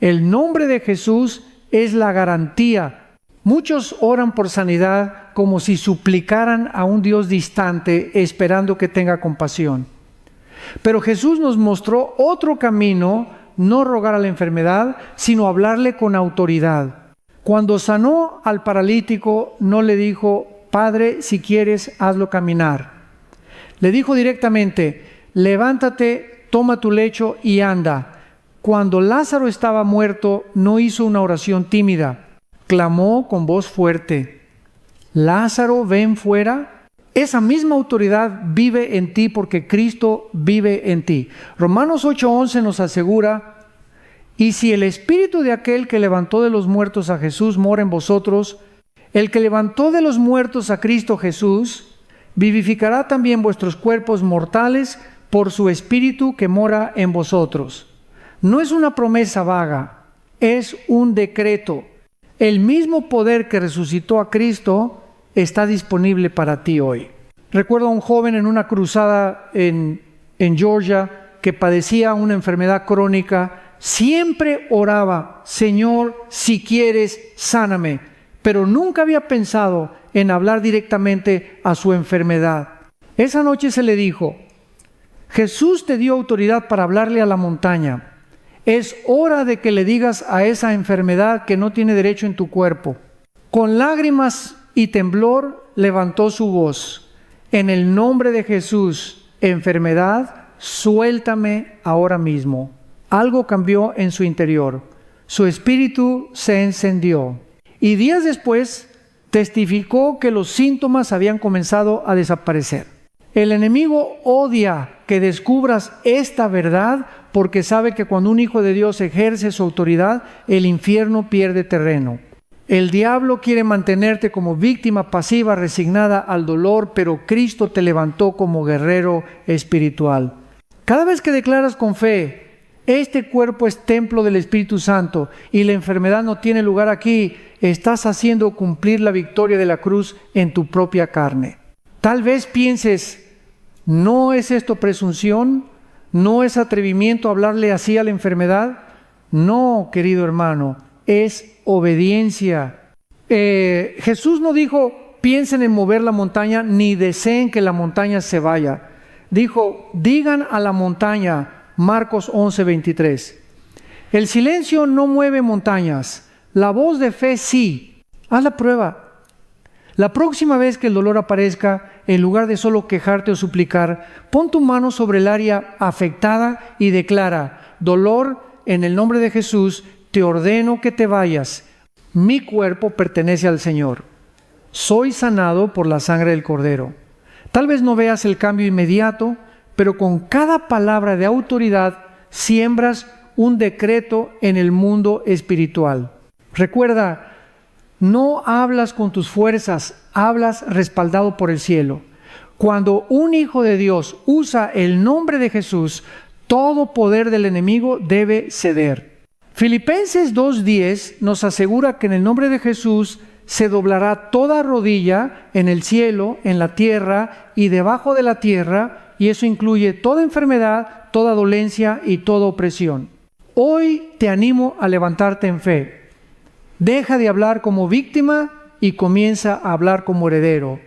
El nombre de Jesús es la garantía. Muchos oran por sanidad como si suplicaran a un Dios distante, esperando que tenga compasión. Pero Jesús nos mostró otro camino, no rogar a la enfermedad, sino hablarle con autoridad. Cuando sanó al paralítico, no le dijo, Padre, si quieres, hazlo caminar. Le dijo directamente, levántate, toma tu lecho y anda. Cuando Lázaro estaba muerto, no hizo una oración tímida, clamó con voz fuerte, Lázaro, ven fuera. Esa misma autoridad vive en ti porque Cristo vive en ti. Romanos 8:11 nos asegura, y si el espíritu de aquel que levantó de los muertos a Jesús mora en vosotros, el que levantó de los muertos a Cristo Jesús, vivificará también vuestros cuerpos mortales por su espíritu que mora en vosotros. No es una promesa vaga, es un decreto. El mismo poder que resucitó a Cristo está disponible para ti hoy. Recuerdo a un joven en una cruzada en Georgia que padecía una enfermedad crónica. Siempre oraba, Señor, si quieres, sáname. Pero nunca había pensado en hablar directamente a su enfermedad. Esa noche se le dijo, Jesús te dio autoridad para hablarle a la montaña. Es hora de que le digas a esa enfermedad que no tiene derecho en tu cuerpo. Con lágrimas y temblor levantó su voz. En el nombre de Jesús, enfermedad, suéltame ahora mismo. Algo cambió en su interior. Su espíritu se encendió. Y días después testificó que los síntomas habían comenzado a desaparecer. El enemigo odia que descubras esta verdad porque sabe que cuando un hijo de Dios ejerce su autoridad, el infierno pierde terreno. El diablo quiere mantenerte como víctima pasiva, resignada al dolor, pero Cristo te levantó como guerrero espiritual. Cada vez que declaras con fe, este cuerpo es templo del Espíritu Santo y la enfermedad no tiene lugar aquí, estás haciendo cumplir la victoria de la cruz en tu propia carne. Tal vez pienses, ¿no es esto presunción? ¿No es atrevimiento hablarle así a la enfermedad? No, querido hermano, es obediencia. Jesús no dijo, piensen en mover la montaña, ni deseen que la montaña se vaya. Dijo, digan a la montaña, Marcos 11:23. El silencio no mueve montañas, la voz de fe sí. Haz la prueba. La próxima vez que el dolor aparezca, en lugar de solo quejarte o suplicar, pon tu mano sobre el área afectada y declara, dolor, en el nombre de Jesús, te ordeno que te vayas. Mi cuerpo pertenece al Señor. Soy sanado por la sangre del Cordero. Tal vez no veas el cambio inmediato, pero con cada palabra de autoridad siembras un decreto en el mundo espiritual. Recuerda, no hablas con tus fuerzas, hablas respaldado por el cielo. Cuando un hijo de Dios usa el nombre de Jesús, todo poder del enemigo debe ceder. Filipenses 2:10 nos asegura que en el nombre de Jesús se doblará toda rodilla en el cielo, en la tierra y debajo de la tierra, y eso incluye toda enfermedad, toda dolencia y toda opresión. Hoy te animo a levantarte en fe. Deja de hablar como víctima y comienza a hablar como heredero.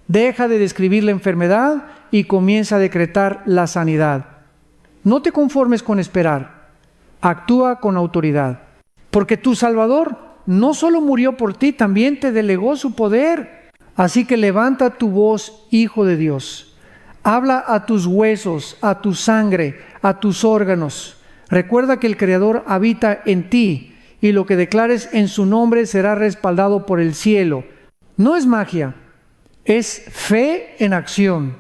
Deja de describir la enfermedad y comienza a decretar la sanidad. No te conformes con esperar. Actúa con autoridad. Porque tu Salvador no solo murió por ti, también te delegó su poder. Así que levanta tu voz, Hijo de Dios. Habla a tus huesos, a tu sangre, a tus órganos. Recuerda que el Creador habita en ti y lo que declares en su nombre será respaldado por el cielo. No es magia, es fe en acción.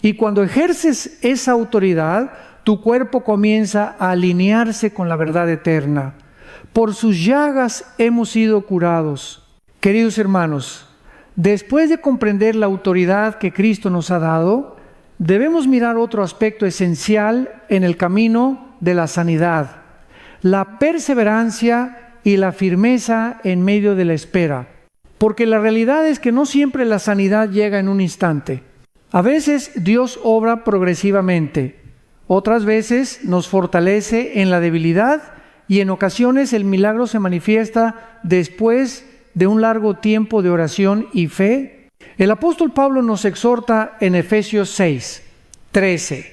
Y cuando ejerces esa autoridad, tu cuerpo comienza a alinearse con la verdad eterna. Por sus llagas hemos sido curados. Queridos hermanos, después de comprender la autoridad que Cristo nos ha dado, debemos mirar otro aspecto esencial en el camino de la sanidad: la perseverancia y la firmeza en medio de la espera. Porque la realidad es que no siempre la sanidad llega en un instante. A veces Dios obra progresivamente, otras veces nos fortalece en la debilidad y en ocasiones el milagro se manifiesta después de un largo tiempo de oración y fe. El apóstol Pablo nos exhorta en Efesios 6:13: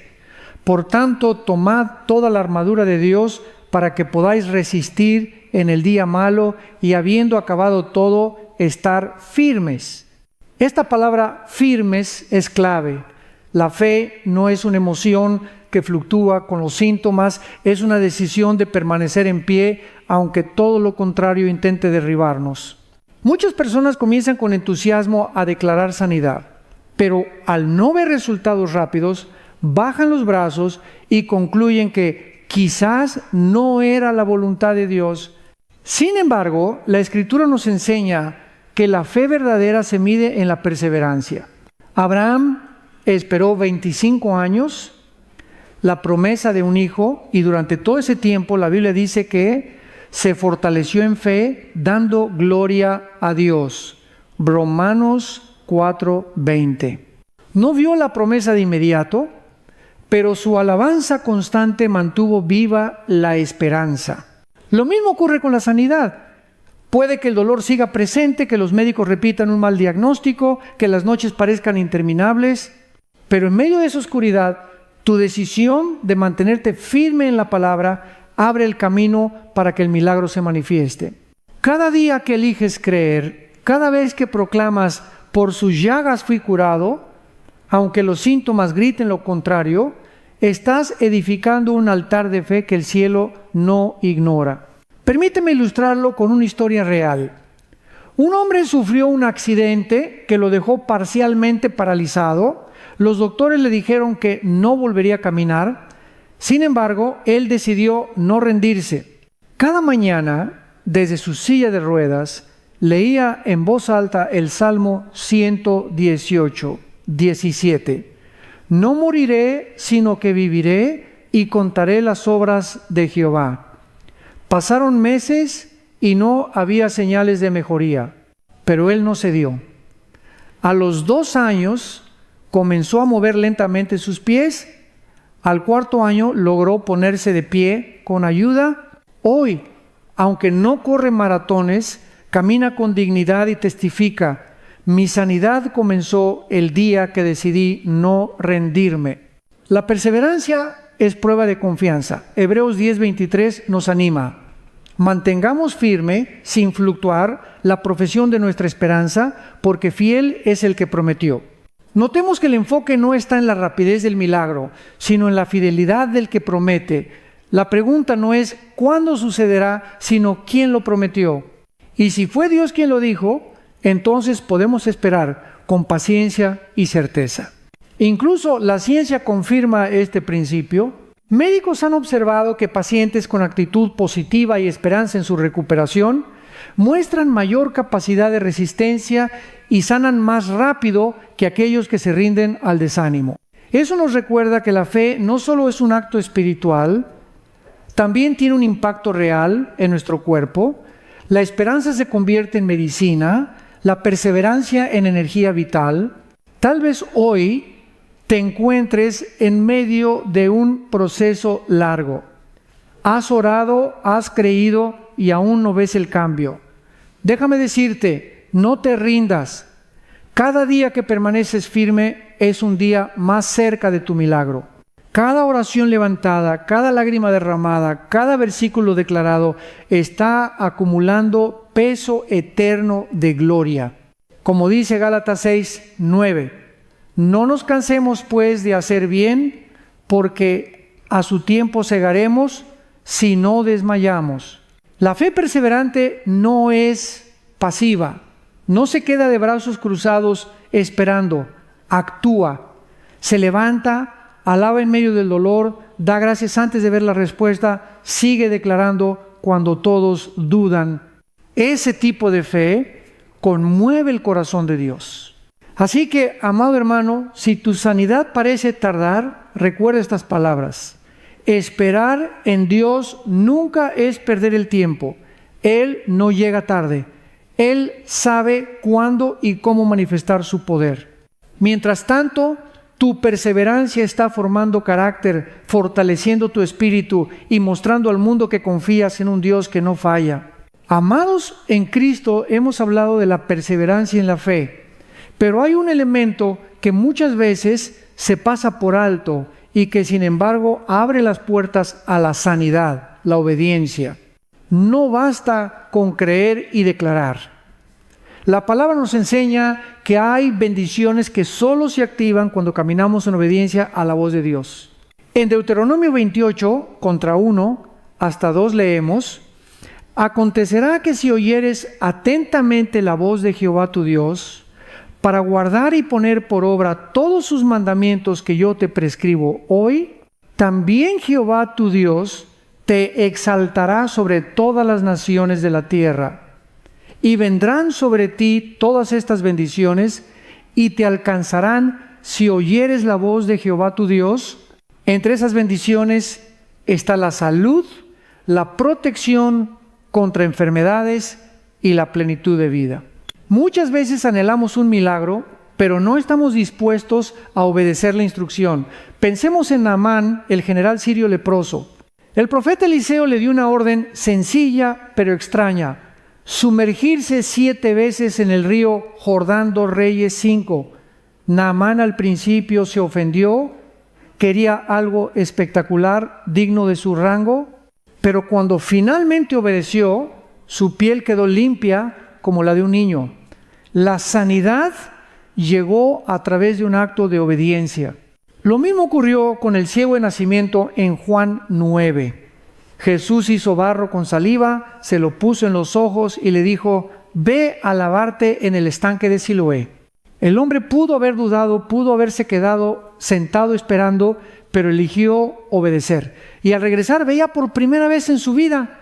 por tanto, tomad toda la armadura de Dios para que podáis resistir en el día malo y habiendo acabado todo, estar firmes. Esta palabra firmes es clave. La fe no es una emoción que fluctúa con los síntomas, es una decisión de permanecer en pie, aunque todo lo contrario intente derribarnos. Muchas personas comienzan con entusiasmo a declarar sanidad, pero al no ver resultados rápidos, bajan los brazos y concluyen que quizás no era la voluntad de Dios. Sin embargo, la Escritura nos enseña que la fe verdadera se mide en la perseverancia. Abraham esperó 25 años la promesa de un hijo y durante todo ese tiempo la Biblia dice que se fortaleció en fe dando gloria a Dios. Romanos 4:20. No vio la promesa de inmediato, pero su alabanza constante mantuvo viva la esperanza. Lo mismo ocurre con la sanidad. Puede que el dolor siga presente, que los médicos repitan un mal diagnóstico, que las noches parezcan interminables, pero en medio de esa oscuridad, tu decisión de mantenerte firme en la palabra abre el camino para que el milagro se manifieste. Cada día que eliges creer, cada vez que proclamas por sus llagas fui curado, aunque los síntomas griten lo contrario, estás edificando un altar de fe que el cielo no ignora. Permíteme ilustrarlo con una historia real. Un hombre sufrió un accidente que lo dejó parcialmente paralizado. Los doctores le dijeron que no volvería a caminar. Sin embargo, él decidió no rendirse. Cada mañana, desde su silla de ruedas, leía en voz alta el Salmo 118, 17. No moriré, sino que viviré y contaré las obras de Jehová. Pasaron meses y no había señales de mejoría, pero él no cedió. A los 2 años comenzó a mover lentamente sus pies. Al 4.º año logró ponerse de pie con ayuda. Hoy, aunque no corre maratones, camina con dignidad y testifica: mi sanidad comenzó el día que decidí no rendirme. La perseverancia es prueba de confianza. Hebreos 10:23 nos anima: mantengamos firme, sin fluctuar, la profesión de nuestra esperanza, porque fiel es el que prometió. Notemos que el enfoque no está en la rapidez del milagro, sino en la fidelidad del que promete. La pregunta no es cuándo sucederá, sino quién lo prometió. Y si fue Dios quien lo dijo, entonces podemos esperar con paciencia y certeza. Incluso la ciencia confirma este principio. Médicos han observado que pacientes con actitud positiva y esperanza en su recuperación muestran mayor capacidad de resistencia y sanan más rápido que aquellos que se rinden al desánimo. Eso nos recuerda que la fe no solo es un acto espiritual, también tiene un impacto real en nuestro cuerpo. La esperanza se convierte en medicina, la perseverancia en energía vital. Tal vez hoy te encuentres en medio de un proceso largo. Has orado, has creído y aún no ves el cambio. Déjame decirte, no te rindas. Cada día que permaneces firme es un día más cerca de tu milagro. Cada oración levantada, cada lágrima derramada, cada versículo declarado está acumulando peso eterno de gloria. Como dice Gálatas 6:9, no nos cansemos pues de hacer bien, porque a su tiempo segaremos si no desmayamos. La fe perseverante no es pasiva, no se queda de brazos cruzados esperando, actúa, se levanta, alaba en medio del dolor, da gracias antes de ver la respuesta, sigue declarando cuando todos dudan. Ese tipo de fe conmueve el corazón de Dios. Así que, amado hermano, si tu sanidad parece tardar, recuerda estas palabras. Esperar en Dios nunca es perder el tiempo. Él no llega tarde. Él sabe cuándo y cómo manifestar su poder. Mientras tanto, tu perseverancia está formando carácter, fortaleciendo tu espíritu y mostrando al mundo que confías en un Dios que no falla. Amados en Cristo, hemos hablado de la perseverancia en la fe, pero hay un elemento que muchas veces se pasa por alto y que sin embargo abre las puertas a la sanidad, la obediencia. No basta con creer y declarar. La palabra nos enseña que hay bendiciones que solo se activan cuando caminamos en obediencia a la voz de Dios. En Deuteronomio 28, contra 1 hasta 2 leemos: acontecerá que si oyeres atentamente la voz de Jehová tu Dios, para guardar y poner por obra todos sus mandamientos que yo te prescribo hoy, también Jehová tu Dios te exaltará sobre todas las naciones de la tierra. Y vendrán sobre ti todas estas bendiciones y te alcanzarán si oyeres la voz de Jehová tu Dios. Entre esas bendiciones está la salud, la protección contra enfermedades y la plenitud de vida. Muchas veces anhelamos un milagro, pero no estamos dispuestos a obedecer la instrucción. Pensemos en Naamán, el general sirio leproso. El profeta Eliseo le dio una orden sencilla pero extraña: sumergirse 7 veces en el río Jordán, 2 Reyes 5. Naamán al principio se ofendió, quería algo espectacular, digno de su rango, pero cuando finalmente obedeció, su piel quedó limpia como la de un niño. La sanidad llegó a través de un acto de obediencia. Lo mismo ocurrió con el ciego de nacimiento en Juan 9. Jesús hizo barro con saliva, se lo puso en los ojos y le dijo: ve a lavarte en el estanque de Siloé. El hombre pudo haber dudado, pudo haberse quedado sentado esperando, pero eligió obedecer. Y al regresar veía por primera vez en su vida,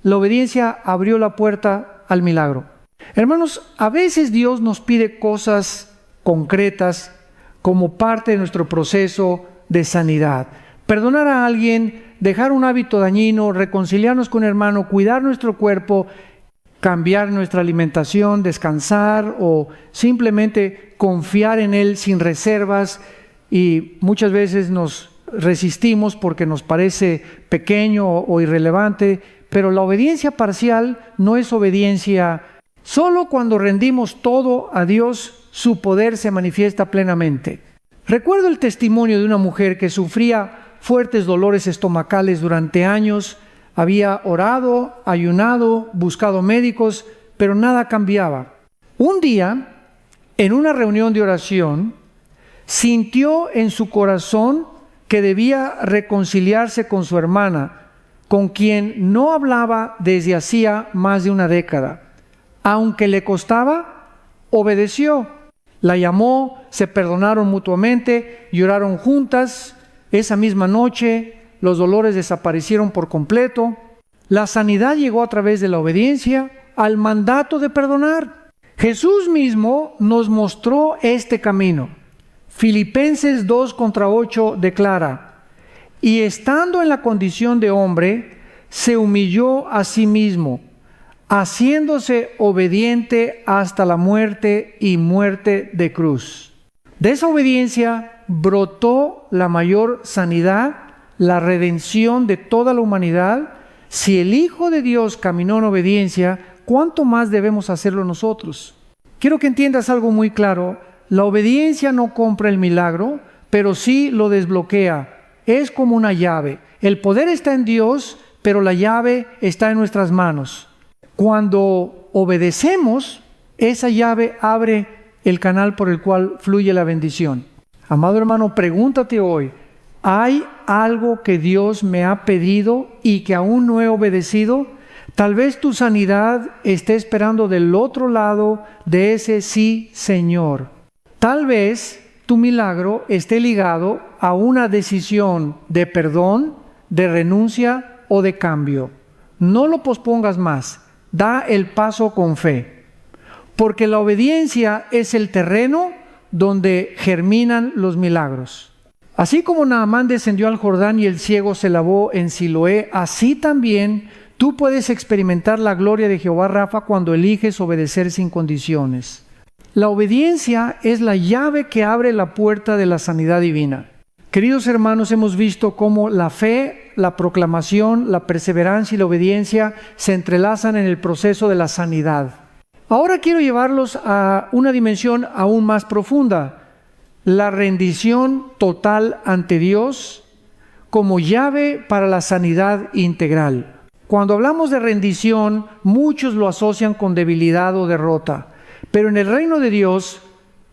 la obediencia abrió la puerta al milagro. Hermanos, a veces Dios nos pide cosas concretas como parte de nuestro proceso de sanidad. Perdonar a alguien, dejar un hábito dañino, reconciliarnos con un hermano, cuidar nuestro cuerpo, cambiar nuestra alimentación, descansar o simplemente confiar en Él sin reservas, y muchas veces nos resistimos porque nos parece pequeño o irrelevante, pero la obediencia parcial no es obediencia. Solo cuando rendimos todo a Dios, su poder se manifiesta plenamente. Recuerdo el testimonio de una mujer que sufría fuertes dolores estomacales durante años. Había orado, ayunado, buscado médicos, pero nada cambiaba. Un día, en una reunión de oración, sintió en su corazón que debía reconciliarse con su hermana, con quien no hablaba desde hacía más de una década. Aunque le costaba, obedeció. La llamó, se perdonaron mutuamente, lloraron juntas. Esa misma noche, los dolores desaparecieron por completo. La sanidad llegó a través de la obediencia al mandato de perdonar. Jesús mismo nos mostró este camino. Filipenses 2:8 declara: y estando en la condición de hombre, se humilló a sí mismo, haciéndose obediente hasta la muerte y muerte de cruz. De esa obediencia brotó la mayor sanidad, la redención de toda la humanidad. Si el Hijo de Dios caminó en obediencia, ¿cuánto más debemos hacerlo nosotros? Quiero que entiendas algo muy claro. La obediencia no compra el milagro, pero sí lo desbloquea. Es como una llave. El poder está en Dios, pero la llave está en nuestras manos. Cuando obedecemos, esa llave abre el canal por el cual fluye la bendición. Amado hermano, pregúntate hoy: ¿hay algo que Dios me ha pedido y que aún no he obedecido? Tal vez tu sanidad esté esperando del otro lado de ese sí, Señor. Tal vez tu milagro esté ligado a una decisión de perdón, de renuncia o de cambio. No lo pospongas más. Da el paso con fe. Porque la obediencia es el terreno donde germinan los milagros. Así como Naamán descendió al Jordán y el ciego se lavó en Siloé, así también tú puedes experimentar la gloria de Jehová Rafa cuando eliges obedecer sin condiciones. La obediencia es la llave que abre la puerta de la sanidad divina. Queridos hermanos, hemos visto cómo la fe, la proclamación, la perseverancia y la obediencia se entrelazan en el proceso de la sanidad. Ahora quiero llevarlos a una dimensión aún más profunda, la rendición total ante Dios como llave para la sanidad integral. Cuando hablamos de rendición, muchos lo asocian con debilidad o derrota, pero en el reino de Dios,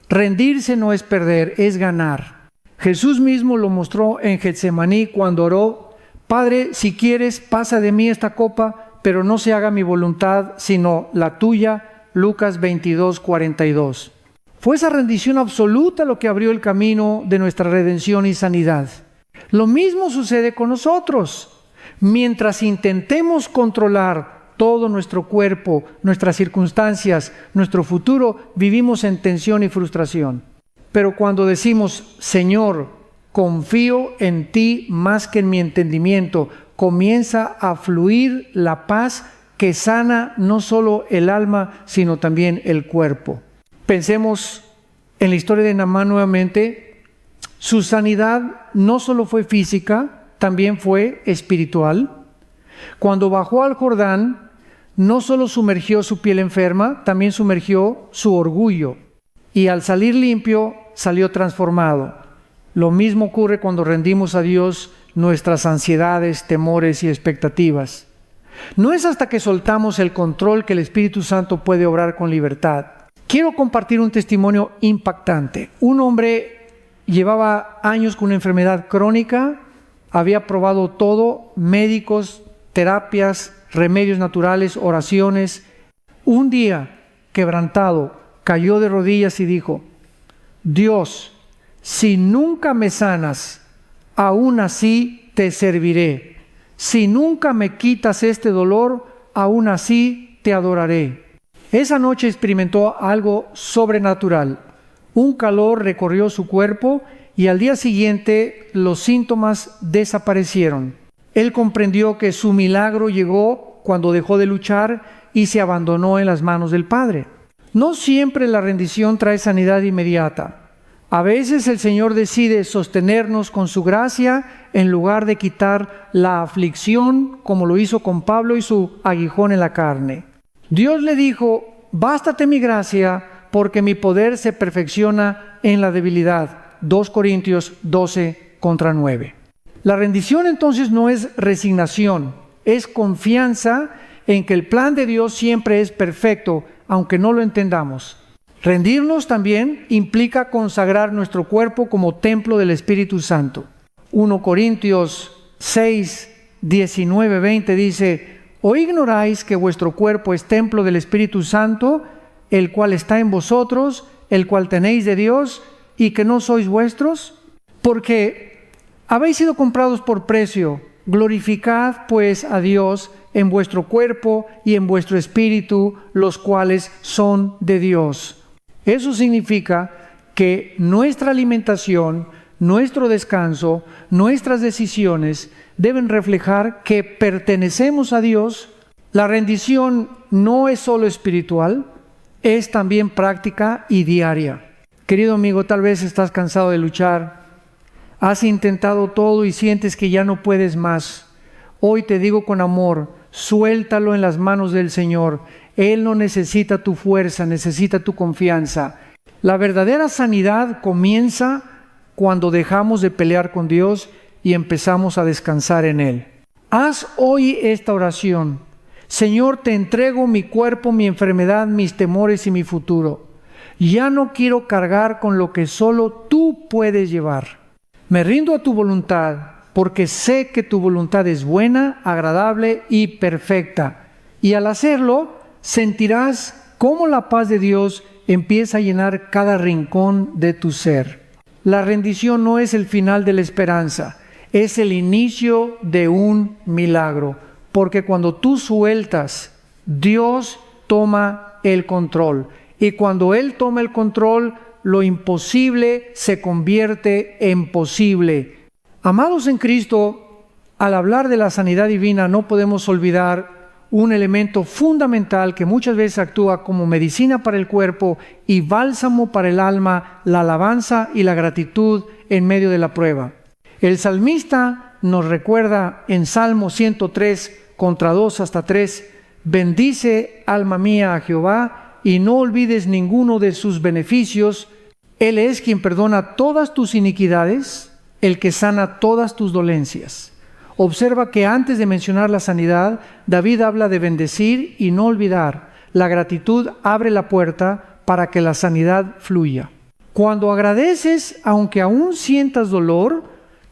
rendirse no es perder, es ganar. Jesús mismo lo mostró en Getsemaní cuando oró: Padre, si quieres, pasa de mí esta copa, pero no se haga mi voluntad, sino la tuya. Lucas 22:42. Fue esa rendición absoluta lo que abrió el camino de nuestra redención y sanidad. Lo mismo sucede con nosotros. Mientras intentemos controlar todo nuestro cuerpo, nuestras circunstancias, nuestro futuro, vivimos en tensión y frustración. Pero cuando decimos: Señor, confío en ti más que en mi entendimiento, comienza a fluir la paz que sana no solo el alma, sino también el cuerpo. Pensemos en la historia de Naamán nuevamente. Su sanidad no solo fue física, también fue espiritual. Cuando bajó al Jordán, no solo sumergió su piel enferma, también sumergió su orgullo. Y al salir limpio, salió transformado. Lo mismo ocurre cuando rendimos a Dios nuestras ansiedades, temores y expectativas. No es hasta que soltamos el control que el Espíritu Santo puede obrar con libertad. Quiero compartir un testimonio impactante. Un hombre llevaba años con una enfermedad crónica, había probado todo, médicos, terapias, remedios naturales, oraciones. Un día, quebrantado, cayó de rodillas y dijo: Dios, si nunca me sanas, aún así te serviré. Si nunca me quitas este dolor, aún así te adoraré. Esa noche experimentó algo sobrenatural. Un calor recorrió su cuerpo y al día siguiente los síntomas desaparecieron. Él comprendió que su milagro llegó cuando dejó de luchar y se abandonó en las manos del Padre. No siempre la rendición trae sanidad inmediata. A veces el Señor decide sostenernos con su gracia en lugar de quitar la aflicción, como lo hizo con Pablo y su aguijón en la carne. Dios le dijo: bástate mi gracia, porque mi poder se perfecciona en la debilidad. 2 Corintios 12:9. La rendición entonces no es resignación, es confianza en que el plan de Dios siempre es perfecto, aunque no lo entendamos. Rendirnos también implica consagrar nuestro cuerpo como templo del Espíritu Santo. 1 Corintios 6:19-20 dice: ¿O ignoráis que vuestro cuerpo es templo del Espíritu Santo, el cual está en vosotros, el cual tenéis de Dios, y que no sois vuestros? Porque habéis sido comprados por precio. Glorificad pues a Dios en vuestro cuerpo y en vuestro espíritu, los cuales son de Dios. Eso significa que nuestra alimentación, nuestro descanso, nuestras decisiones deben reflejar que pertenecemos a Dios. La rendición no es solo espiritual, es también práctica y diaria. Querido amigo, tal vez estás cansado de luchar, has intentado todo y sientes que ya no puedes más. Hoy te digo con amor: suéltalo en las manos del Señor. Él no necesita tu fuerza, necesita tu confianza. La verdadera sanidad comienza cuando dejamos de pelear con Dios y empezamos a descansar en Él. Haz hoy esta oración: Señor, te entrego mi cuerpo, mi enfermedad, mis temores y mi futuro. Ya no quiero cargar con lo que solo tú puedes llevar. Me rindo a tu voluntad, porque sé que tu voluntad es buena, agradable y perfecta. Y al hacerlo, sentirás cómo la paz de Dios empieza a llenar cada rincón de tu ser. La rendición no es el final de la esperanza, es el inicio de un milagro, porque cuando tú sueltas, Dios toma el control. Y cuando Él toma el control, lo imposible se convierte en posible. Amados en Cristo, al hablar de la sanidad divina no podemos olvidar un elemento fundamental que muchas veces actúa como medicina para el cuerpo y bálsamo para el alma: la alabanza y la gratitud en medio de la prueba. El salmista nos recuerda en Salmo 103, contra 2 hasta 3, bendice, alma mía, a Jehová, y no olvides ninguno de sus beneficios. Él es quien perdona todas tus iniquidades, el que sana todas tus dolencias. Observa que antes de mencionar la sanidad, David habla de bendecir y no olvidar. La gratitud abre la puerta para que la sanidad fluya. Cuando agradeces, aunque aún sientas dolor,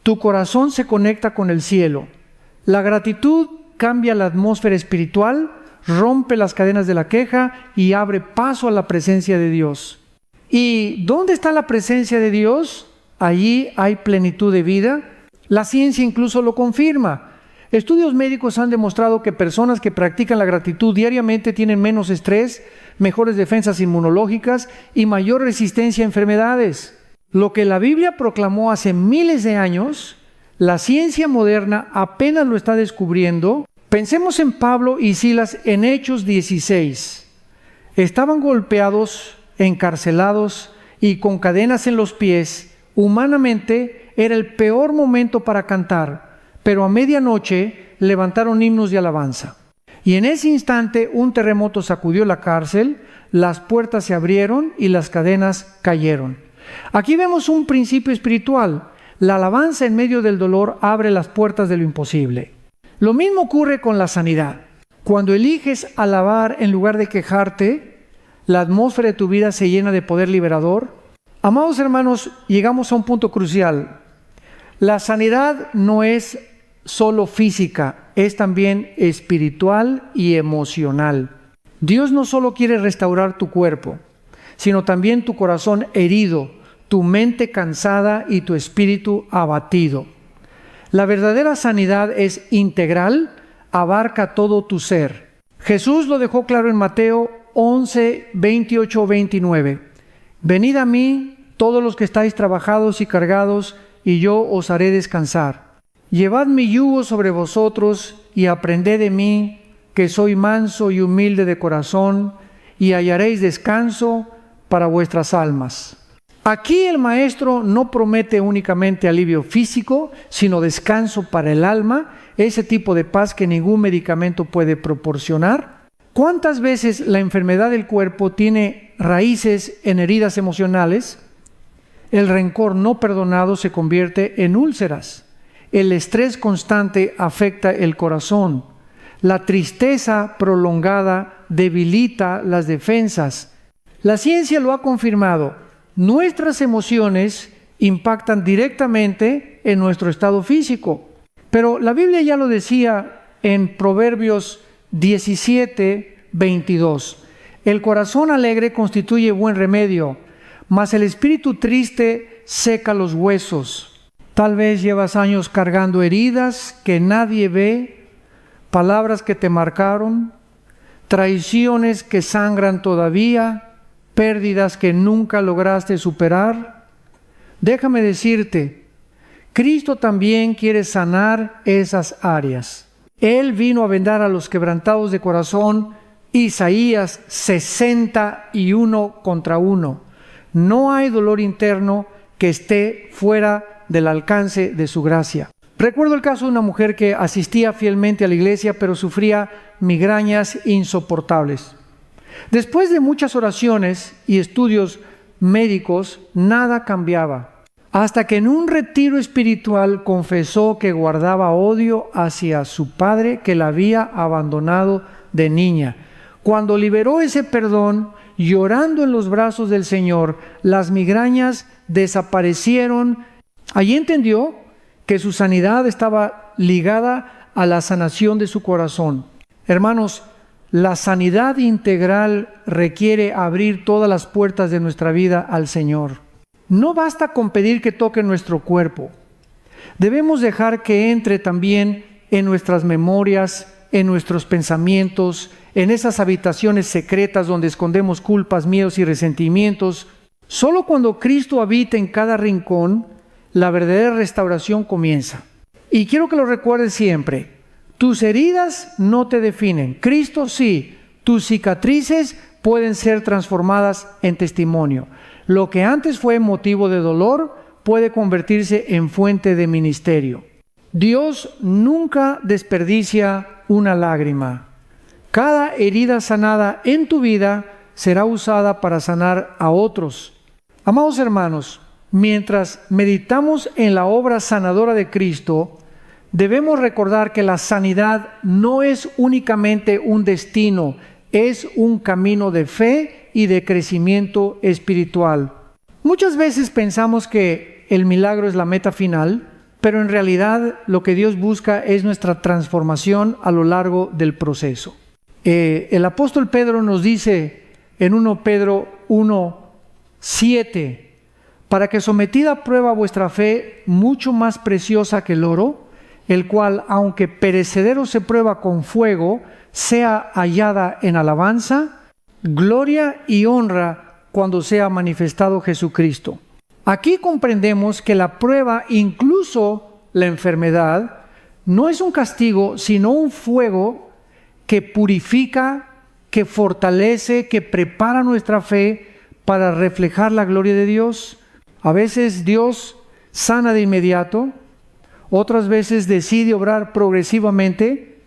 tu corazón se conecta con el cielo. La gratitud cambia la atmósfera espiritual, rompe las cadenas de la queja y abre paso a la presencia de Dios. ¿Y dónde está la presencia de Dios? Allí hay plenitud de vida. La ciencia incluso lo confirma. Estudios médicos han demostrado que personas que practican la gratitud diariamente tienen menos estrés, mejores defensas inmunológicas y mayor resistencia a enfermedades. Lo que la Biblia proclamó hace miles de años, la ciencia moderna apenas lo está descubriendo. Pensemos en Pablo y Silas en Hechos 16. Estaban golpeados, encarcelados y con cadenas en los pies. Humanamente era el peor momento para cantar, pero a medianoche levantaron himnos de alabanza. Y en ese instante un terremoto sacudió la cárcel, las puertas se abrieron y las cadenas cayeron. Aquí vemos un principio espiritual. La alabanza en medio del dolor abre las puertas de lo imposible. Lo mismo ocurre con la sanidad. Cuando eliges alabar en lugar de quejarte, la atmósfera de tu vida se llena de poder liberador. Amados hermanos, llegamos a un punto crucial. La sanidad no es solo física, es también espiritual y emocional. Dios no solo quiere restaurar tu cuerpo, sino también tu corazón herido, tu mente cansada y tu espíritu abatido. La verdadera sanidad es integral, abarca todo tu ser. Jesús lo dejó claro en Mateo 11, 28, 29. Venid a mí, todos los que estáis trabajados y cargados, y yo os haré descansar. Llevad mi yugo sobre vosotros y aprended de mí, que soy manso y humilde de corazón, y hallaréis descanso para vuestras almas. Aquí el maestro no promete únicamente alivio físico, sino descanso para el alma, ese tipo de paz que ningún medicamento puede proporcionar. ¿Cuántas veces la enfermedad del cuerpo tiene raíces en heridas emocionales? El rencor no perdonado se convierte en úlceras. El estrés constante afecta el corazón. La tristeza prolongada debilita las defensas. La ciencia lo ha confirmado. Nuestras emociones impactan directamente en nuestro estado físico. Pero la Biblia ya lo decía en Proverbios 17, 22. El corazón alegre constituye buen remedio, mas el espíritu triste seca los huesos. Tal vez llevas años cargando heridas que nadie ve, palabras que te marcaron, traiciones que sangran todavía, pérdidas que nunca lograste superar. Déjame decirte, Cristo también quiere sanar esas áreas. Él vino a vendar a los quebrantados de corazón. Isaías 61 contra 1. No hay dolor interno que esté fuera del alcance de su gracia. Recuerdo el caso de una mujer que asistía fielmente a la iglesia, pero sufría migrañas insoportables. Después de muchas oraciones y estudios médicos, nada cambiaba, hasta que en un retiro espiritual confesó que guardaba odio hacia su padre que la había abandonado de niña. Cuando liberó ese perdón, llorando en los brazos del Señor, las migrañas desaparecieron. Allí entendió que su sanidad estaba ligada a la sanación de su corazón. Hermanos, la sanidad integral requiere abrir todas las puertas de nuestra vida al Señor. No basta con pedir que toque nuestro cuerpo. Debemos dejar que entre también en nuestras memorias, en nuestros pensamientos, en esas habitaciones secretas donde escondemos culpas, miedos y resentimientos. Solo cuando Cristo habita en cada rincón, la verdadera restauración comienza. Y quiero que lo recuerdes siempre. Tus heridas no te definen. Cristo sí. Tus cicatrices pueden ser transformadas en testimonio. Lo que antes fue motivo de dolor puede convertirse en fuente de ministerio. Dios nunca desperdicia una lágrima. Cada herida sanada en tu vida será usada para sanar a otros. Amados hermanos, mientras meditamos en la obra sanadora de Cristo, debemos recordar que la sanidad no es únicamente un destino, es un camino de fe y de crecimiento espiritual. Muchas veces pensamos que el milagro es la meta final, pero en realidad lo que Dios busca es nuestra transformación a lo largo del proceso. El apóstol Pedro nos dice en 1 Pedro 1:7, para que sometida a prueba vuestra fe, mucho más preciosa que el oro, el cual, aunque perecedero se prueba con fuego, sea hallada en alabanza, gloria y honra cuando sea manifestado Jesucristo. Aquí comprendemos que la prueba, incluso la enfermedad, no es un castigo, sino un fuego que purifica, que fortalece, que prepara nuestra fe para reflejar la gloria de Dios. A veces Dios sana de inmediato, otras veces decide obrar progresivamente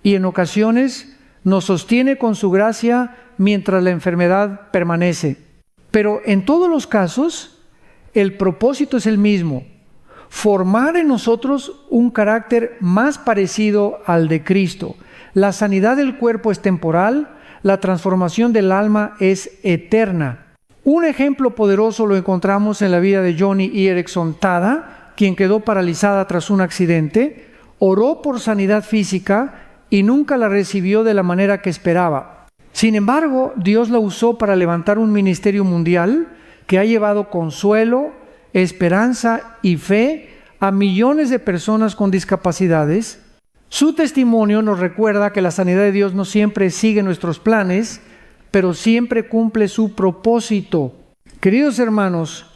y en ocasiones nos sostiene con su gracia mientras la enfermedad permanece. Pero en todos los casos, el propósito es el mismo: formar en nosotros un carácter más parecido al de Cristo. La sanidad del cuerpo es temporal, la transformación del alma es eterna. Un ejemplo poderoso lo encontramos en la vida de Joni Eareckson Tada, quien quedó paralizada tras un accidente, oró por sanidad física y nunca la recibió de la manera que esperaba. Sin embargo, Dios la usó para levantar un ministerio mundial que ha llevado consuelo, esperanza y fe a millones de personas con discapacidades. Su testimonio nos recuerda que la sanidad de Dios no siempre sigue nuestros planes, pero siempre cumple su propósito. Queridos hermanos,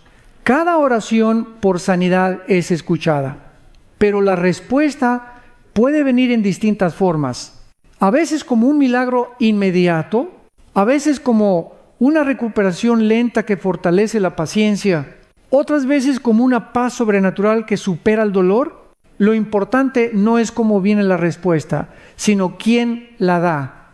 cada oración por sanidad es escuchada, pero la respuesta puede venir en distintas formas. A veces como un milagro inmediato, a veces como una recuperación lenta que fortalece la paciencia, otras veces como una paz sobrenatural que supera el dolor. Lo importante no es cómo viene la respuesta, sino quién la da.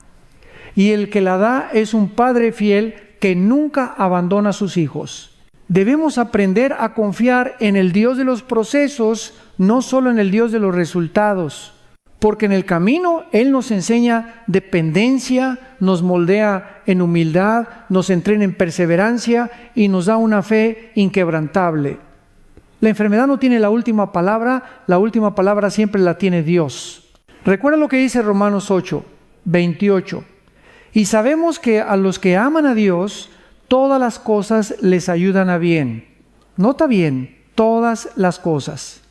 Y el que la da es un Padre fiel que nunca abandona a sus hijos. Debemos aprender a confiar en el Dios de los procesos, no solo en el Dios de los resultados. Porque en el camino Él nos enseña dependencia, nos moldea en humildad, nos entrena en perseverancia y nos da una fe inquebrantable. La enfermedad no tiene la última palabra siempre la tiene Dios. Recuerda lo que dice Romanos 8:28. Y sabemos que a los que aman a Dios, todas las cosas les ayudan a bien. Nota bien, todas las cosas.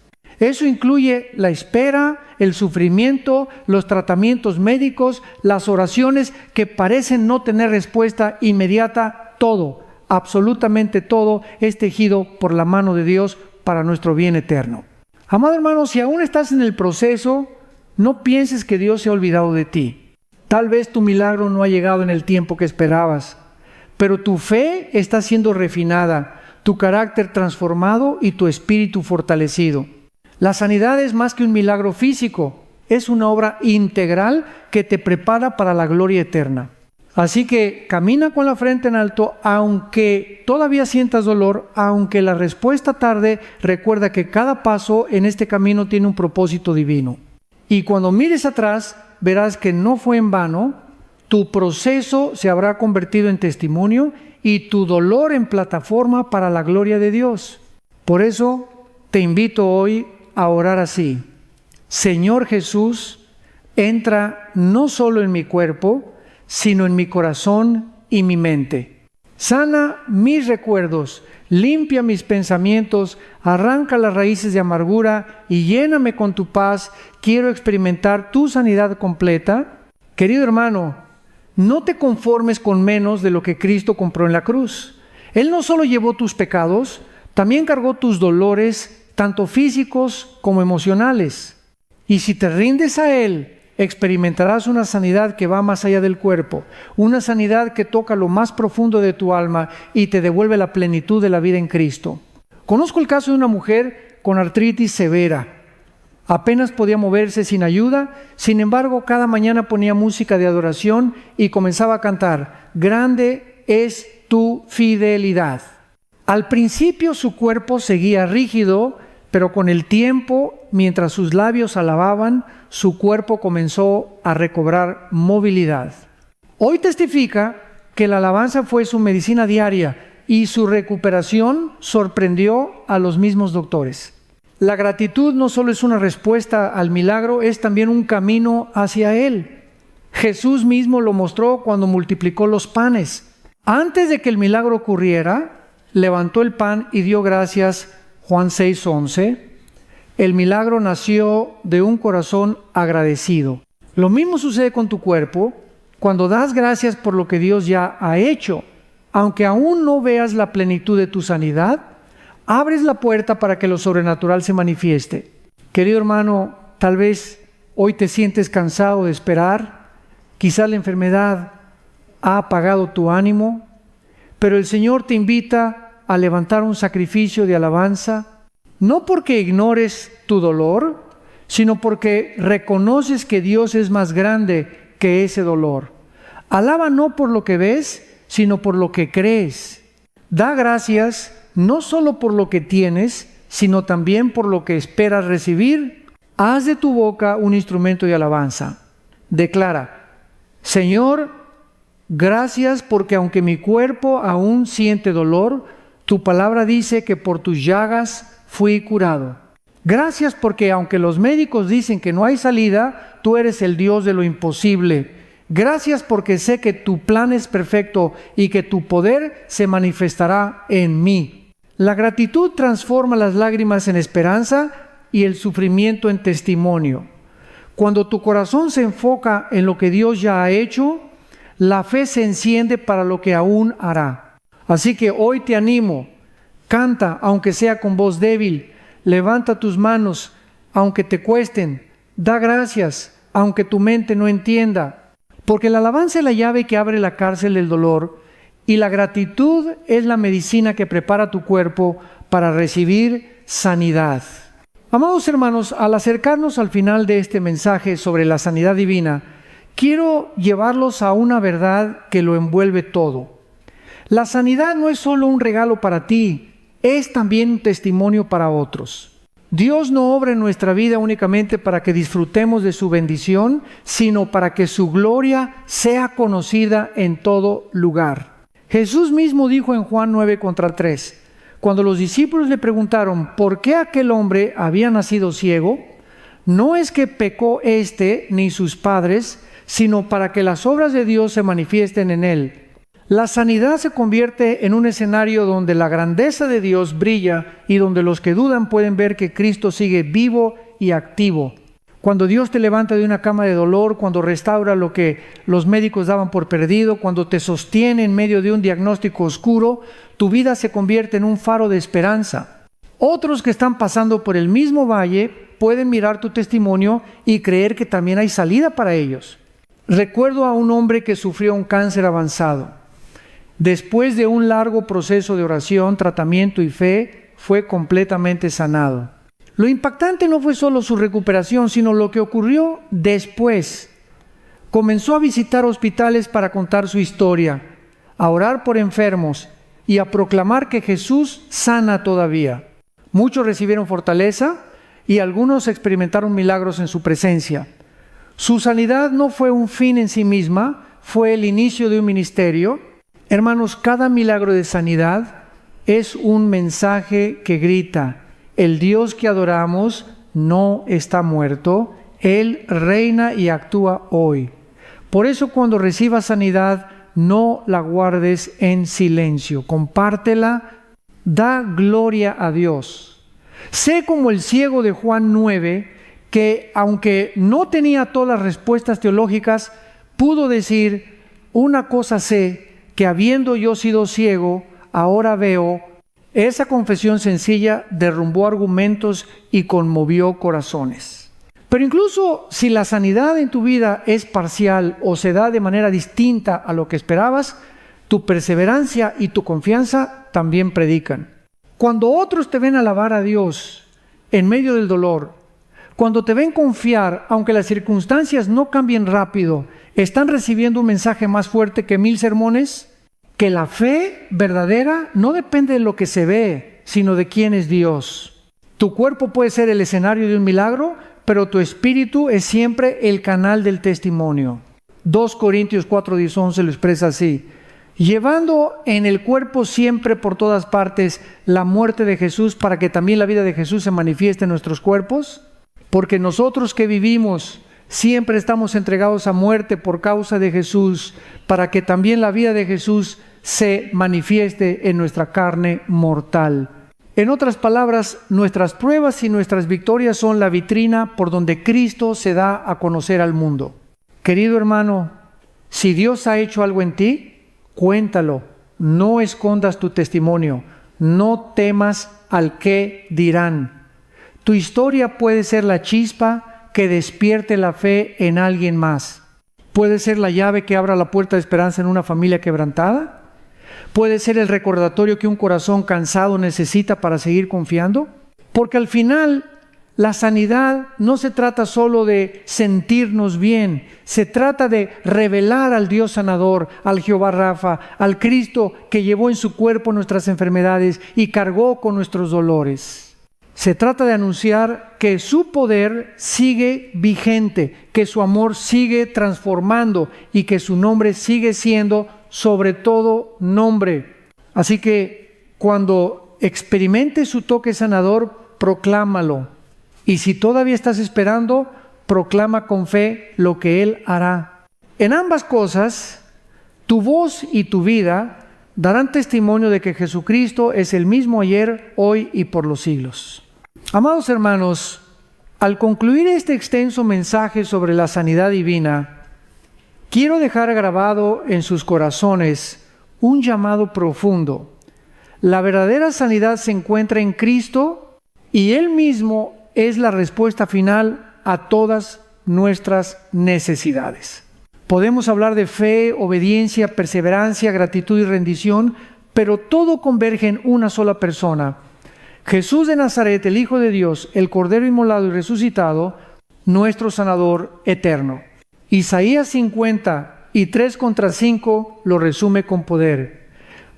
Eso incluye la espera, el sufrimiento, los tratamientos médicos, las oraciones que parecen no tener respuesta inmediata. Todo, absolutamente todo, es tejido por la mano de Dios para nuestro bien eterno. Amado hermano, si aún estás en el proceso, no pienses que Dios se ha olvidado de ti. Tal vez tu milagro no ha llegado en el tiempo que esperabas, pero tu fe está siendo refinada, tu carácter transformado y tu espíritu fortalecido. La sanidad es más que un milagro físico, es una obra integral que te prepara para la gloria eterna. Así que camina con la frente en alto, aunque todavía sientas dolor, aunque la respuesta tarde, recuerda que cada paso en este camino tiene un propósito divino. Y cuando mires atrás, verás que no fue en vano, tu proceso se habrá convertido en testimonio y tu dolor en plataforma para la gloria de Dios. Por eso te invito hoy a orar así: Señor Jesús, entra no solo en mi cuerpo, sino en mi corazón y mi mente. Sana mis recuerdos, limpia mis pensamientos, arranca las raíces de amargura y lléname con tu paz. Quiero experimentar tu sanidad completa. Querido hermano, no te conformes con menos de lo que Cristo compró en la cruz. Él no solo llevó tus pecados, también cargó tus dolores, tanto físicos como emocionales. Y si te rindes a Él, experimentarás una sanidad que va más allá del cuerpo, una sanidad que toca lo más profundo de tu alma y te devuelve la plenitud de la vida en Cristo. Conozco el caso de una mujer con artritis severa. Apenas podía moverse sin ayuda, sin embargo, cada mañana ponía música de adoración y comenzaba a cantar: grande es tu fidelidad. Al principio su cuerpo seguía rígido, pero con el tiempo, mientras sus labios alababan, su cuerpo comenzó a recobrar movilidad. Hoy testifica que la alabanza fue su medicina diaria y su recuperación sorprendió a los mismos doctores. La gratitud no solo es una respuesta al milagro, es también un camino hacia Él. Jesús mismo lo mostró cuando multiplicó los panes. Antes de que el milagro ocurriera, levantó el pan y dio gracias. Juan 6:11, el milagro nació de un corazón agradecido. Lo mismo sucede con tu cuerpo cuando das gracias por lo que Dios ya ha hecho. Aunque aún no veas la plenitud de tu sanidad, abres la puerta para que lo sobrenatural se manifieste. Querido hermano, tal vez hoy te sientes cansado de esperar, quizás la enfermedad ha apagado tu ánimo, pero el Señor te invita a levantar un sacrificio de alabanza, no porque ignores tu dolor, sino porque reconoces que Dios es más grande que ese dolor. Alaba no por lo que ves, sino por lo que crees. Da gracias no solo por lo que tienes, sino también por lo que esperas recibir. Haz de tu boca un instrumento de alabanza. Declara: Señor, gracias porque aunque mi cuerpo aún siente dolor, tu palabra dice que por tus llagas fui curado. Gracias porque aunque los médicos dicen que no hay salida, tú eres el Dios de lo imposible. Gracias porque sé que tu plan es perfecto y que tu poder se manifestará en mí. La gratitud transforma las lágrimas en esperanza y el sufrimiento en testimonio. Cuando tu corazón se enfoca en lo que Dios ya ha hecho, la fe se enciende para lo que aún hará. Así que hoy te animo, canta aunque sea con voz débil, levanta tus manos aunque te cuesten, da gracias aunque tu mente no entienda, porque la alabanza es la llave que abre la cárcel del dolor y la gratitud es la medicina que prepara tu cuerpo para recibir sanidad. Amados hermanos, al acercarnos al final de este mensaje sobre la sanidad divina, quiero llevarlos a una verdad que lo envuelve todo. La sanidad no es solo un regalo para ti, es también un testimonio para otros. Dios no obra en nuestra vida únicamente para que disfrutemos de su bendición, sino para que su gloria sea conocida en todo lugar. Jesús mismo dijo en Juan 9:3, cuando los discípulos le preguntaron por qué aquel hombre había nacido ciego, no es que pecó éste ni sus padres, sino para que las obras de Dios se manifiesten en él. La sanidad se convierte en un escenario donde la grandeza de Dios brilla y donde los que dudan pueden ver que Cristo sigue vivo y activo. Cuando Dios te levanta de una cama de dolor, cuando restaura lo que los médicos daban por perdido, cuando te sostiene en medio de un diagnóstico oscuro, tu vida se convierte en un faro de esperanza. Otros que están pasando por el mismo valle pueden mirar tu testimonio y creer que también hay salida para ellos. Recuerdo a un hombre que sufrió un cáncer avanzado. Después de un largo proceso de oración, tratamiento y fe, fue completamente sanado. Lo impactante no fue solo su recuperación, sino lo que ocurrió después. Comenzó a visitar hospitales para contar su historia, a orar por enfermos y a proclamar que Jesús sana todavía. Muchos recibieron fortaleza y algunos experimentaron milagros en su presencia. Su sanidad no fue un fin en sí misma, fue el inicio de un ministerio. Hermanos, cada milagro de sanidad es un mensaje que grita: el Dios que adoramos no está muerto, Él reina y actúa hoy. Por eso cuando recibas sanidad, no la guardes en silencio, compártela, da gloria a Dios. Sé como el ciego de Juan 9, que aunque no tenía todas las respuestas teológicas, pudo decir: una cosa sé, que habiendo yo sido ciego, ahora veo, esa confesión sencilla derrumbó argumentos y conmovió corazones. Pero incluso si la sanidad en tu vida es parcial o se da de manera distinta a lo que esperabas, tu perseverancia y tu confianza también predican. Cuando otros te ven alabar a Dios en medio del dolor, cuando te ven confiar, aunque las circunstancias no cambien rápido, están recibiendo un mensaje más fuerte que 1000 sermones, que la fe verdadera no depende de lo que se ve, sino de quién es Dios. Tu cuerpo puede ser el escenario de un milagro, pero tu espíritu es siempre el canal del testimonio. 2 Corintios 4, 10, 11 lo expresa así: llevando en el cuerpo siempre por todas partes la muerte de Jesús, para que también la vida de Jesús se manifieste en nuestros cuerpos, porque nosotros que vivimos siempre estamos entregados a muerte por causa de Jesús, para que también la vida de Jesús se manifieste en nuestra carne mortal. En otras palabras, nuestras pruebas y nuestras victorias son la vitrina por donde Cristo se da a conocer al mundo. Querido hermano, si Dios ha hecho algo en ti, cuéntalo, no escondas tu testimonio, no temas al qué dirán. Tu historia puede ser la chispa que despierte la fe en alguien más. Puede ser la llave que abra la puerta de esperanza en una familia quebrantada. Puede ser el recordatorio que un corazón cansado necesita para seguir confiando. Porque al final, la sanidad no se trata solo de sentirnos bien, se trata de revelar al Dios sanador, al Jehová Rafa, al Cristo que llevó en su cuerpo nuestras enfermedades y cargó con nuestros dolores. Se trata de anunciar que su poder sigue vigente, que su amor sigue transformando y que su nombre sigue siendo sobre todo nombre. Así que cuando experimentes su toque sanador, proclámalo. Y si todavía estás esperando, proclama con fe lo que Él hará. En ambas cosas, tu voz y tu vida darán testimonio de que Jesucristo es el mismo ayer, hoy y por los siglos. Amados hermanos, al concluir este extenso mensaje sobre la sanidad divina, quiero dejar grabado en sus corazones un llamado profundo. La verdadera sanidad se encuentra en Cristo y Él mismo es la respuesta final a todas nuestras necesidades. Podemos hablar de fe, obediencia, perseverancia, gratitud y rendición, pero todo converge en una sola persona: Jesús de Nazaret, el Hijo de Dios, el Cordero inmolado y resucitado, nuestro sanador eterno. Isaías 50 y 3 contra 5 lo resume con poder.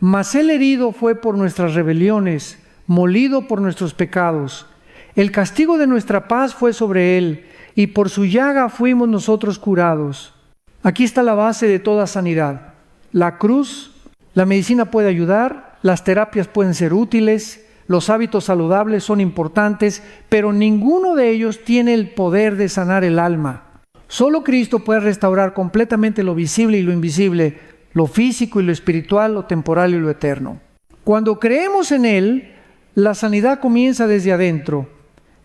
Mas Él herido fue por nuestras rebeliones, molido por nuestros pecados. El castigo de nuestra paz fue sobre Él, y por su llaga fuimos nosotros curados. Aquí está la base de toda sanidad. La cruz, la medicina puede ayudar, las terapias pueden ser útiles, los hábitos saludables son importantes, pero ninguno de ellos tiene el poder de sanar el alma. Solo Cristo puede restaurar completamente lo visible y lo invisible, lo físico y lo espiritual, lo temporal y lo eterno. Cuando creemos en Él, la sanidad comienza desde adentro.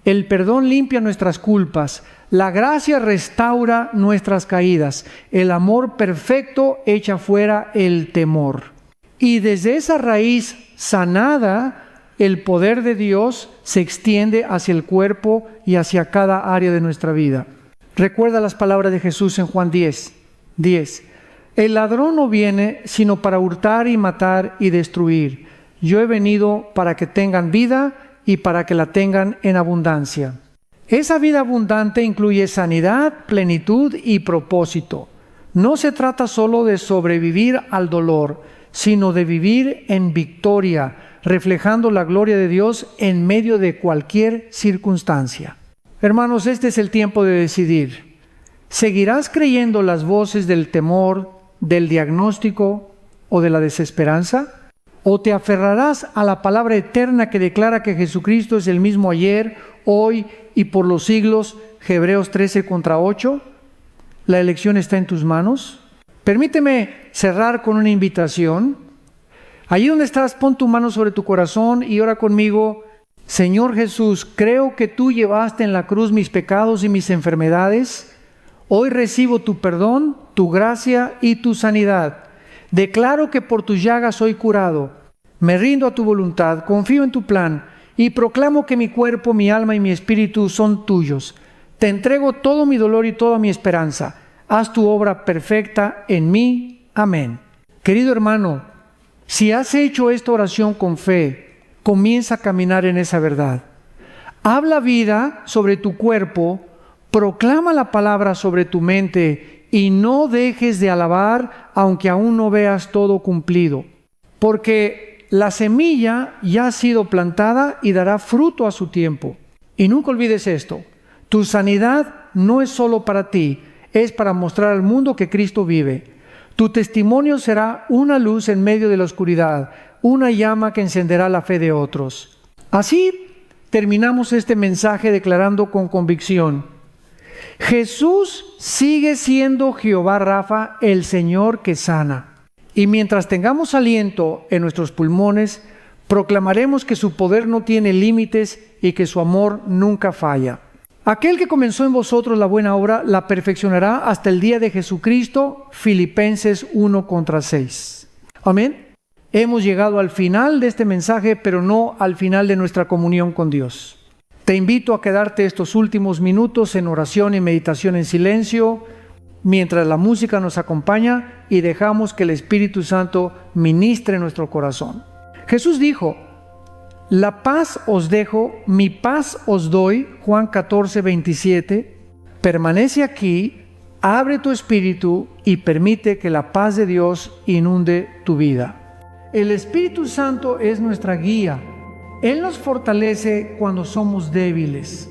El perdón limpia nuestras culpas, la gracia restaura nuestras caídas, el amor perfecto echa fuera el temor. Y desde esa raíz sanada, el poder de Dios se extiende hacia el cuerpo y hacia cada área de nuestra vida. Recuerda las palabras de Jesús en Juan 10. El ladrón no viene sino para hurtar y matar y destruir. Yo he venido para que tengan vida y para que la tengan en abundancia. Esa vida abundante incluye sanidad, plenitud y propósito. No se trata solo de sobrevivir al dolor, sino de vivir en victoria, reflejando la gloria de Dios en medio de cualquier circunstancia. Hermanos, este es el tiempo de decidir. ¿Seguirás creyendo las voces del temor, del diagnóstico o de la desesperanza? ¿O te aferrarás a la palabra eterna que declara que Jesucristo es el mismo ayer, hoy y por los siglos? Hebreos 13 contra 8. La elección está en tus manos. Permíteme cerrar con una invitación. Allí donde estás, pon tu mano sobre tu corazón y ora conmigo. Señor Jesús, creo que tú llevaste en la cruz mis pecados y mis enfermedades. Hoy recibo tu perdón, tu gracia y tu sanidad. Declaro que por tus llagas soy curado. Me rindo a tu voluntad, confío en tu plan y proclamo que mi cuerpo, mi alma y mi espíritu son tuyos. Te entrego todo mi dolor y toda mi esperanza. Haz tu obra perfecta en mí. Amén. Querido hermano, si has hecho esta oración con fe, comienza a caminar en esa verdad. Habla vida sobre tu cuerpo, proclama la palabra sobre tu mente y no dejes de alabar aunque aún no veas todo cumplido. Porque la semilla ya ha sido plantada y dará fruto a su tiempo. Y nunca olvides esto, tu sanidad no es solo para ti, es para mostrar al mundo que Cristo vive. Tu testimonio será una luz en medio de la oscuridad, una llama que encenderá la fe de otros. Así terminamos este mensaje declarando con convicción: Jesús sigue siendo Jehová Rafa, el Señor que sana. Y mientras tengamos aliento en nuestros pulmones, proclamaremos que su poder no tiene límites y que su amor nunca falla. Aquel que comenzó en vosotros la buena obra, la perfeccionará hasta el día de Jesucristo. Filipenses 1:6. Amén. Hemos llegado al final de este mensaje, pero no al final de nuestra comunión con Dios. Te invito a quedarte estos últimos minutos en oración y meditación en silencio, mientras la música nos acompaña y dejamos que el Espíritu Santo ministre nuestro corazón. Jesús dijo: la paz os dejo, mi paz os doy, Juan 14:27. Permanece aquí, abre tu espíritu y permite que la paz de Dios inunde tu vida. El Espíritu Santo es nuestra guía. Él nos fortalece cuando somos débiles.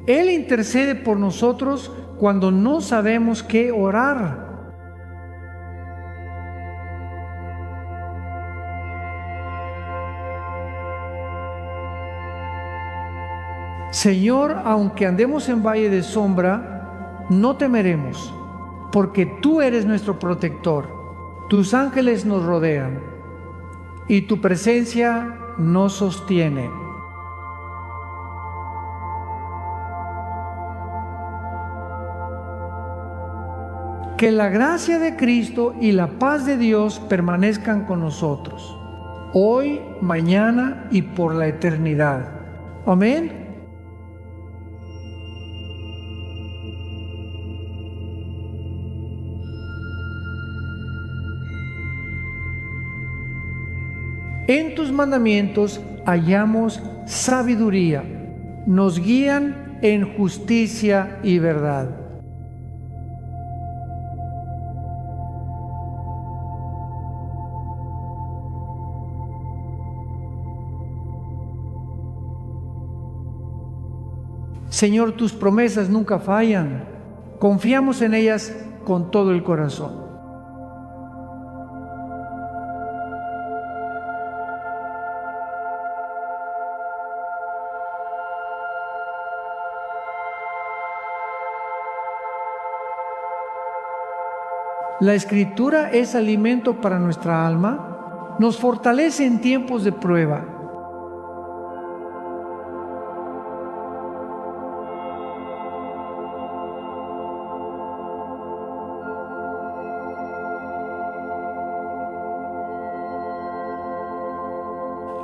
Él intercede por nosotros cuando no sabemos qué orar. Señor, aunque andemos en valle de sombra, no temeremos, porque tú eres nuestro protector. Tus ángeles nos rodean y tu presencia nos sostiene. Que la gracia de Cristo y la paz de Dios permanezcan con nosotros, hoy, mañana y por la eternidad. Amén. En tus mandamientos hallamos sabiduría, nos guían en justicia y verdad. Señor, tus promesas nunca fallan. Confiamos en ellas con todo el corazón. La Escritura es alimento para nuestra alma, nos fortalece en tiempos de prueba.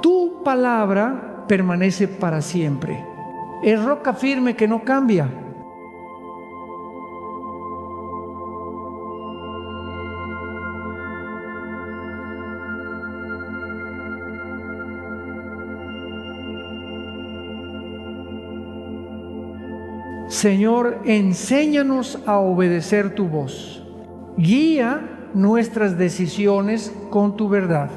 Tu palabra permanece para siempre. Es roca firme que no cambia. Señor, enséñanos a obedecer tu voz. Guía nuestras decisiones con tu verdad.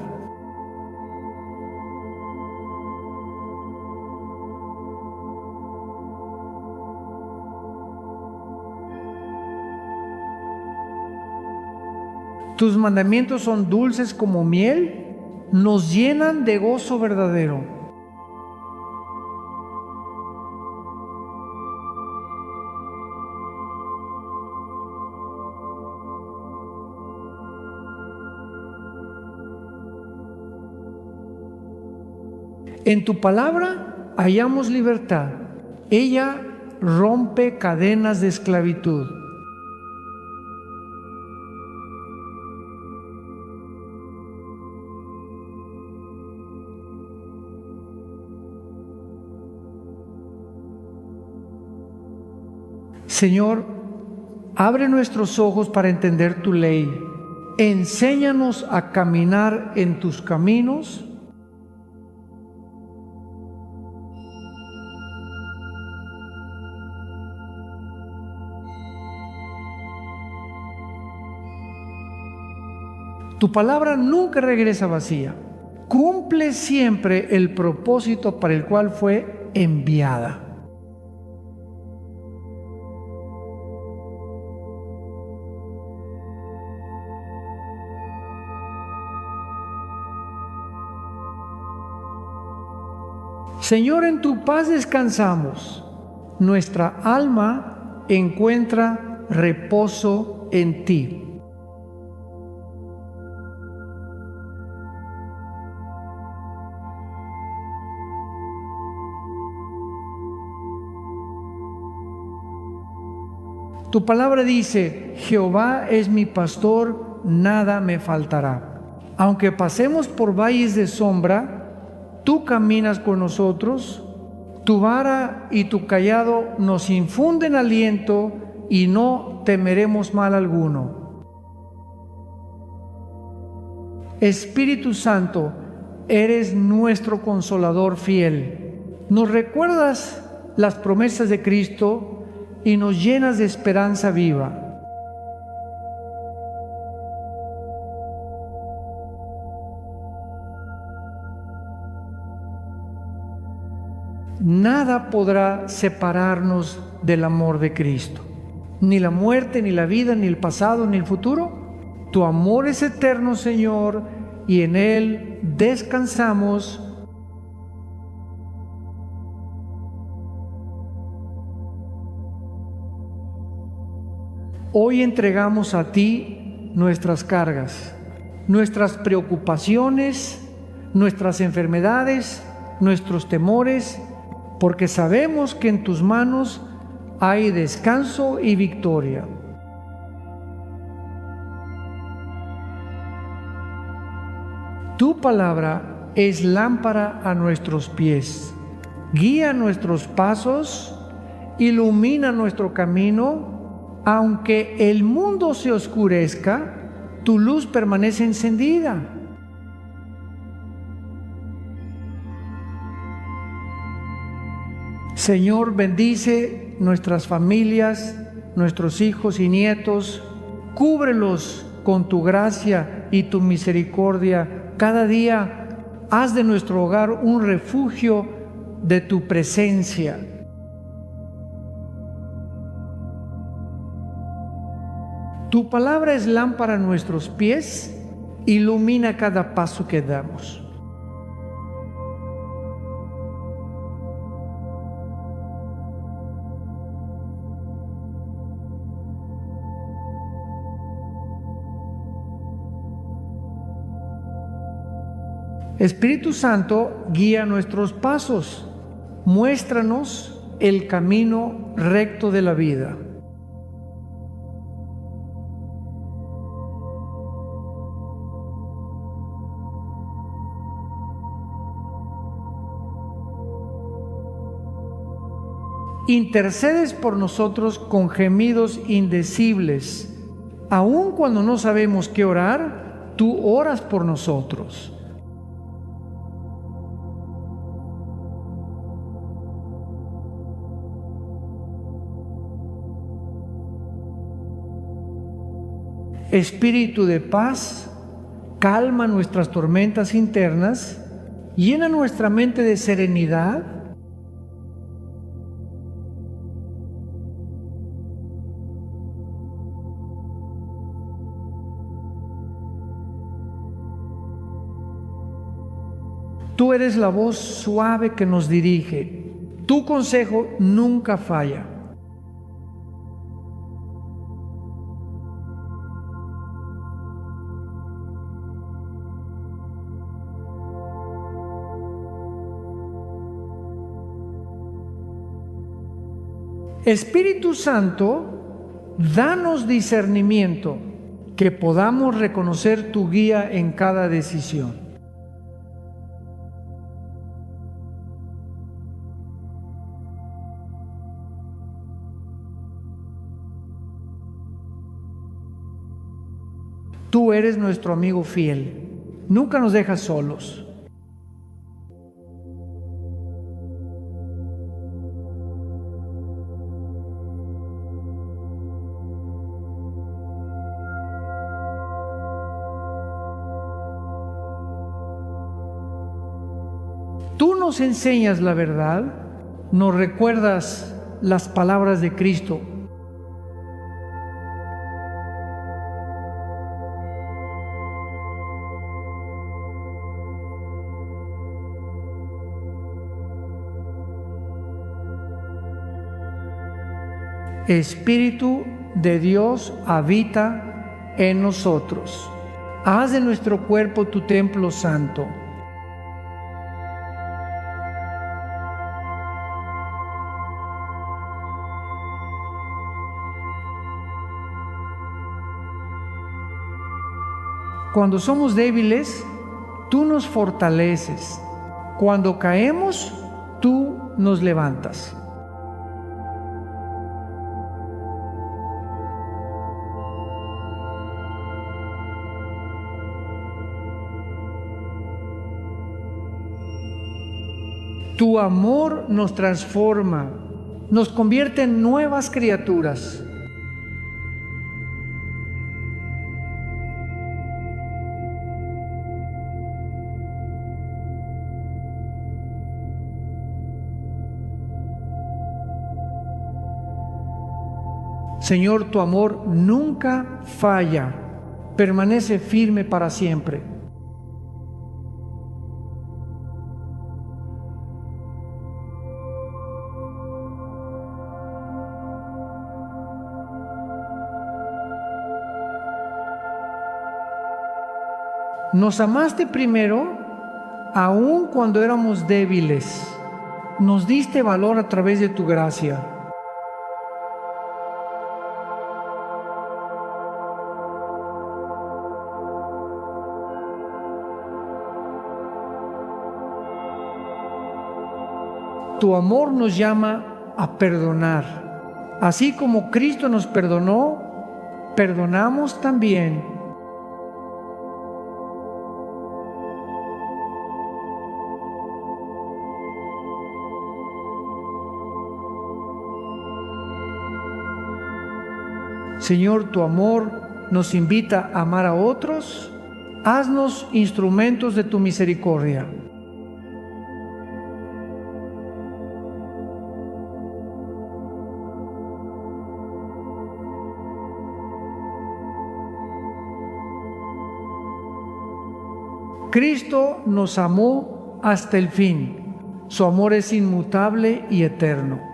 Tus mandamientos son dulces como miel, nos llenan de gozo verdadero. En tu palabra hallamos libertad. Ella rompe cadenas de esclavitud. Señor, abre nuestros ojos para entender tu ley. Enséñanos a caminar en tus caminos. Tu palabra nunca regresa vacía. Cumple siempre el propósito para el cual fue enviada. Señor, en tu paz descansamos. Nuestra alma encuentra reposo en ti. Tu palabra dice: Jehová es mi pastor, nada me faltará. Aunque pasemos por valles de sombra, tú caminas con nosotros, tu vara y tu cayado nos infunden aliento y no temeremos mal alguno. Espíritu Santo, eres nuestro consolador fiel. Nos recuerdas las promesas de Cristo y nos llenas de esperanza viva. Nada podrá separarnos del amor de Cristo. Ni la muerte, ni la vida, ni el pasado, ni el futuro. Tu amor es eterno, Señor, y en Él descansamos. Hoy entregamos a ti nuestras cargas, nuestras preocupaciones, nuestras enfermedades, nuestros temores, porque sabemos que en tus manos hay descanso y victoria. Tu palabra es lámpara a nuestros pies, guía nuestros pasos, ilumina nuestro camino. Aunque el mundo se oscurezca, tu luz permanece encendida. Señor, bendice nuestras familias, nuestros hijos y nietos. Cúbrelos con tu gracia y tu misericordia. Cada día haz de nuestro hogar un refugio de tu presencia. Tu palabra es lámpara a nuestros pies, ilumina cada paso que damos. Espíritu Santo, guía nuestros pasos, muéstranos el camino recto de la vida. Intercedes por nosotros con gemidos indecibles. Aun cuando no sabemos qué orar, tú oras por nosotros. Espíritu de paz, calma nuestras tormentas internas, llena nuestra mente de serenidad. Tú eres la voz suave que nos dirige. Tu consejo nunca falla. Espíritu Santo, danos discernimiento, que podamos reconocer tu guía en cada decisión. Tú eres nuestro amigo fiel. Nunca nos dejas solos. Tú nos enseñas la verdad, nos recuerdas las palabras de Cristo. Espíritu de Dios habita en nosotros. Haz de nuestro cuerpo tu templo santo. Cuando somos débiles, tú nos fortaleces. Cuando caemos, tú nos levantas. Tu amor nos transforma, nos convierte en nuevas criaturas. Señor, tu amor nunca falla, permanece firme para siempre. Nos amaste primero, aun cuando éramos débiles. Nos diste valor a través de tu gracia. Tu amor nos llama a perdonar. Así como Cristo nos perdonó, perdonamos también. Señor, tu amor nos invita a amar a otros. Haznos instrumentos de tu misericordia. Cristo nos amó hasta el fin. Su amor es inmutable y eterno.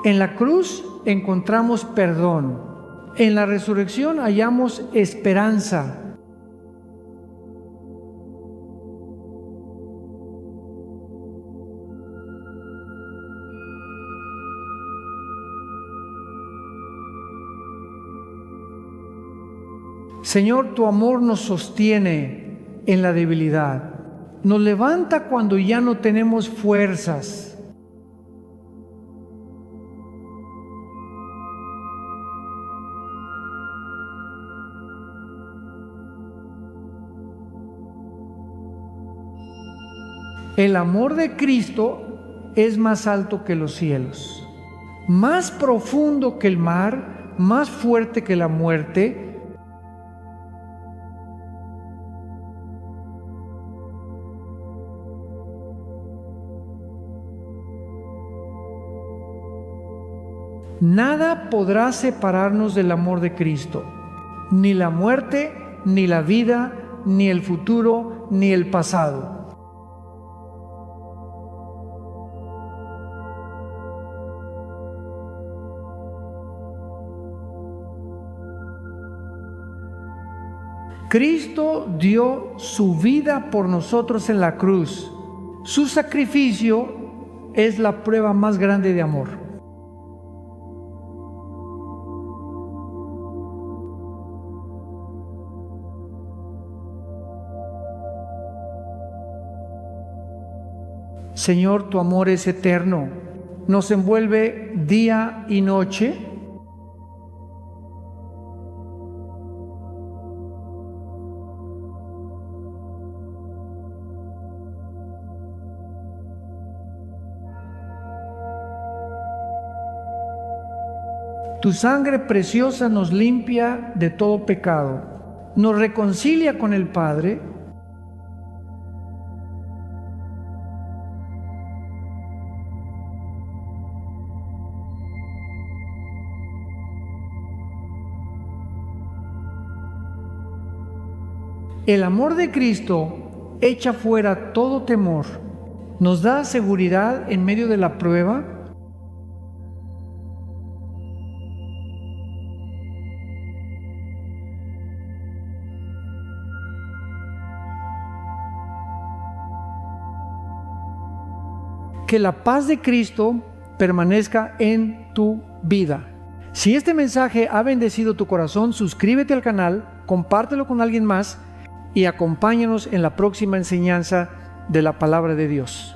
En la cruz encontramos perdón. En la resurrección hallamos esperanza. Señor, tu amor nos sostiene en la debilidad. Nos levanta cuando ya no tenemos fuerzas. El amor de Cristo es más alto que los cielos, más profundo que el mar, más fuerte que la muerte. Nada podrá separarnos del amor de Cristo, ni la muerte, ni la vida, ni el futuro, ni el pasado. Cristo dio su vida por nosotros en la cruz. Su sacrificio es la prueba más grande de amor. Señor, tu amor es eterno, nos envuelve día y noche. Tu sangre preciosa nos limpia de todo pecado, nos reconcilia con el Padre. El amor de Cristo echa fuera todo temor, nos da seguridad en medio de la prueba. Que la paz de Cristo permanezca en tu vida. Si este mensaje ha bendecido tu corazón, suscríbete al canal, compártelo con alguien más y acompáñanos en la próxima enseñanza de la palabra de Dios.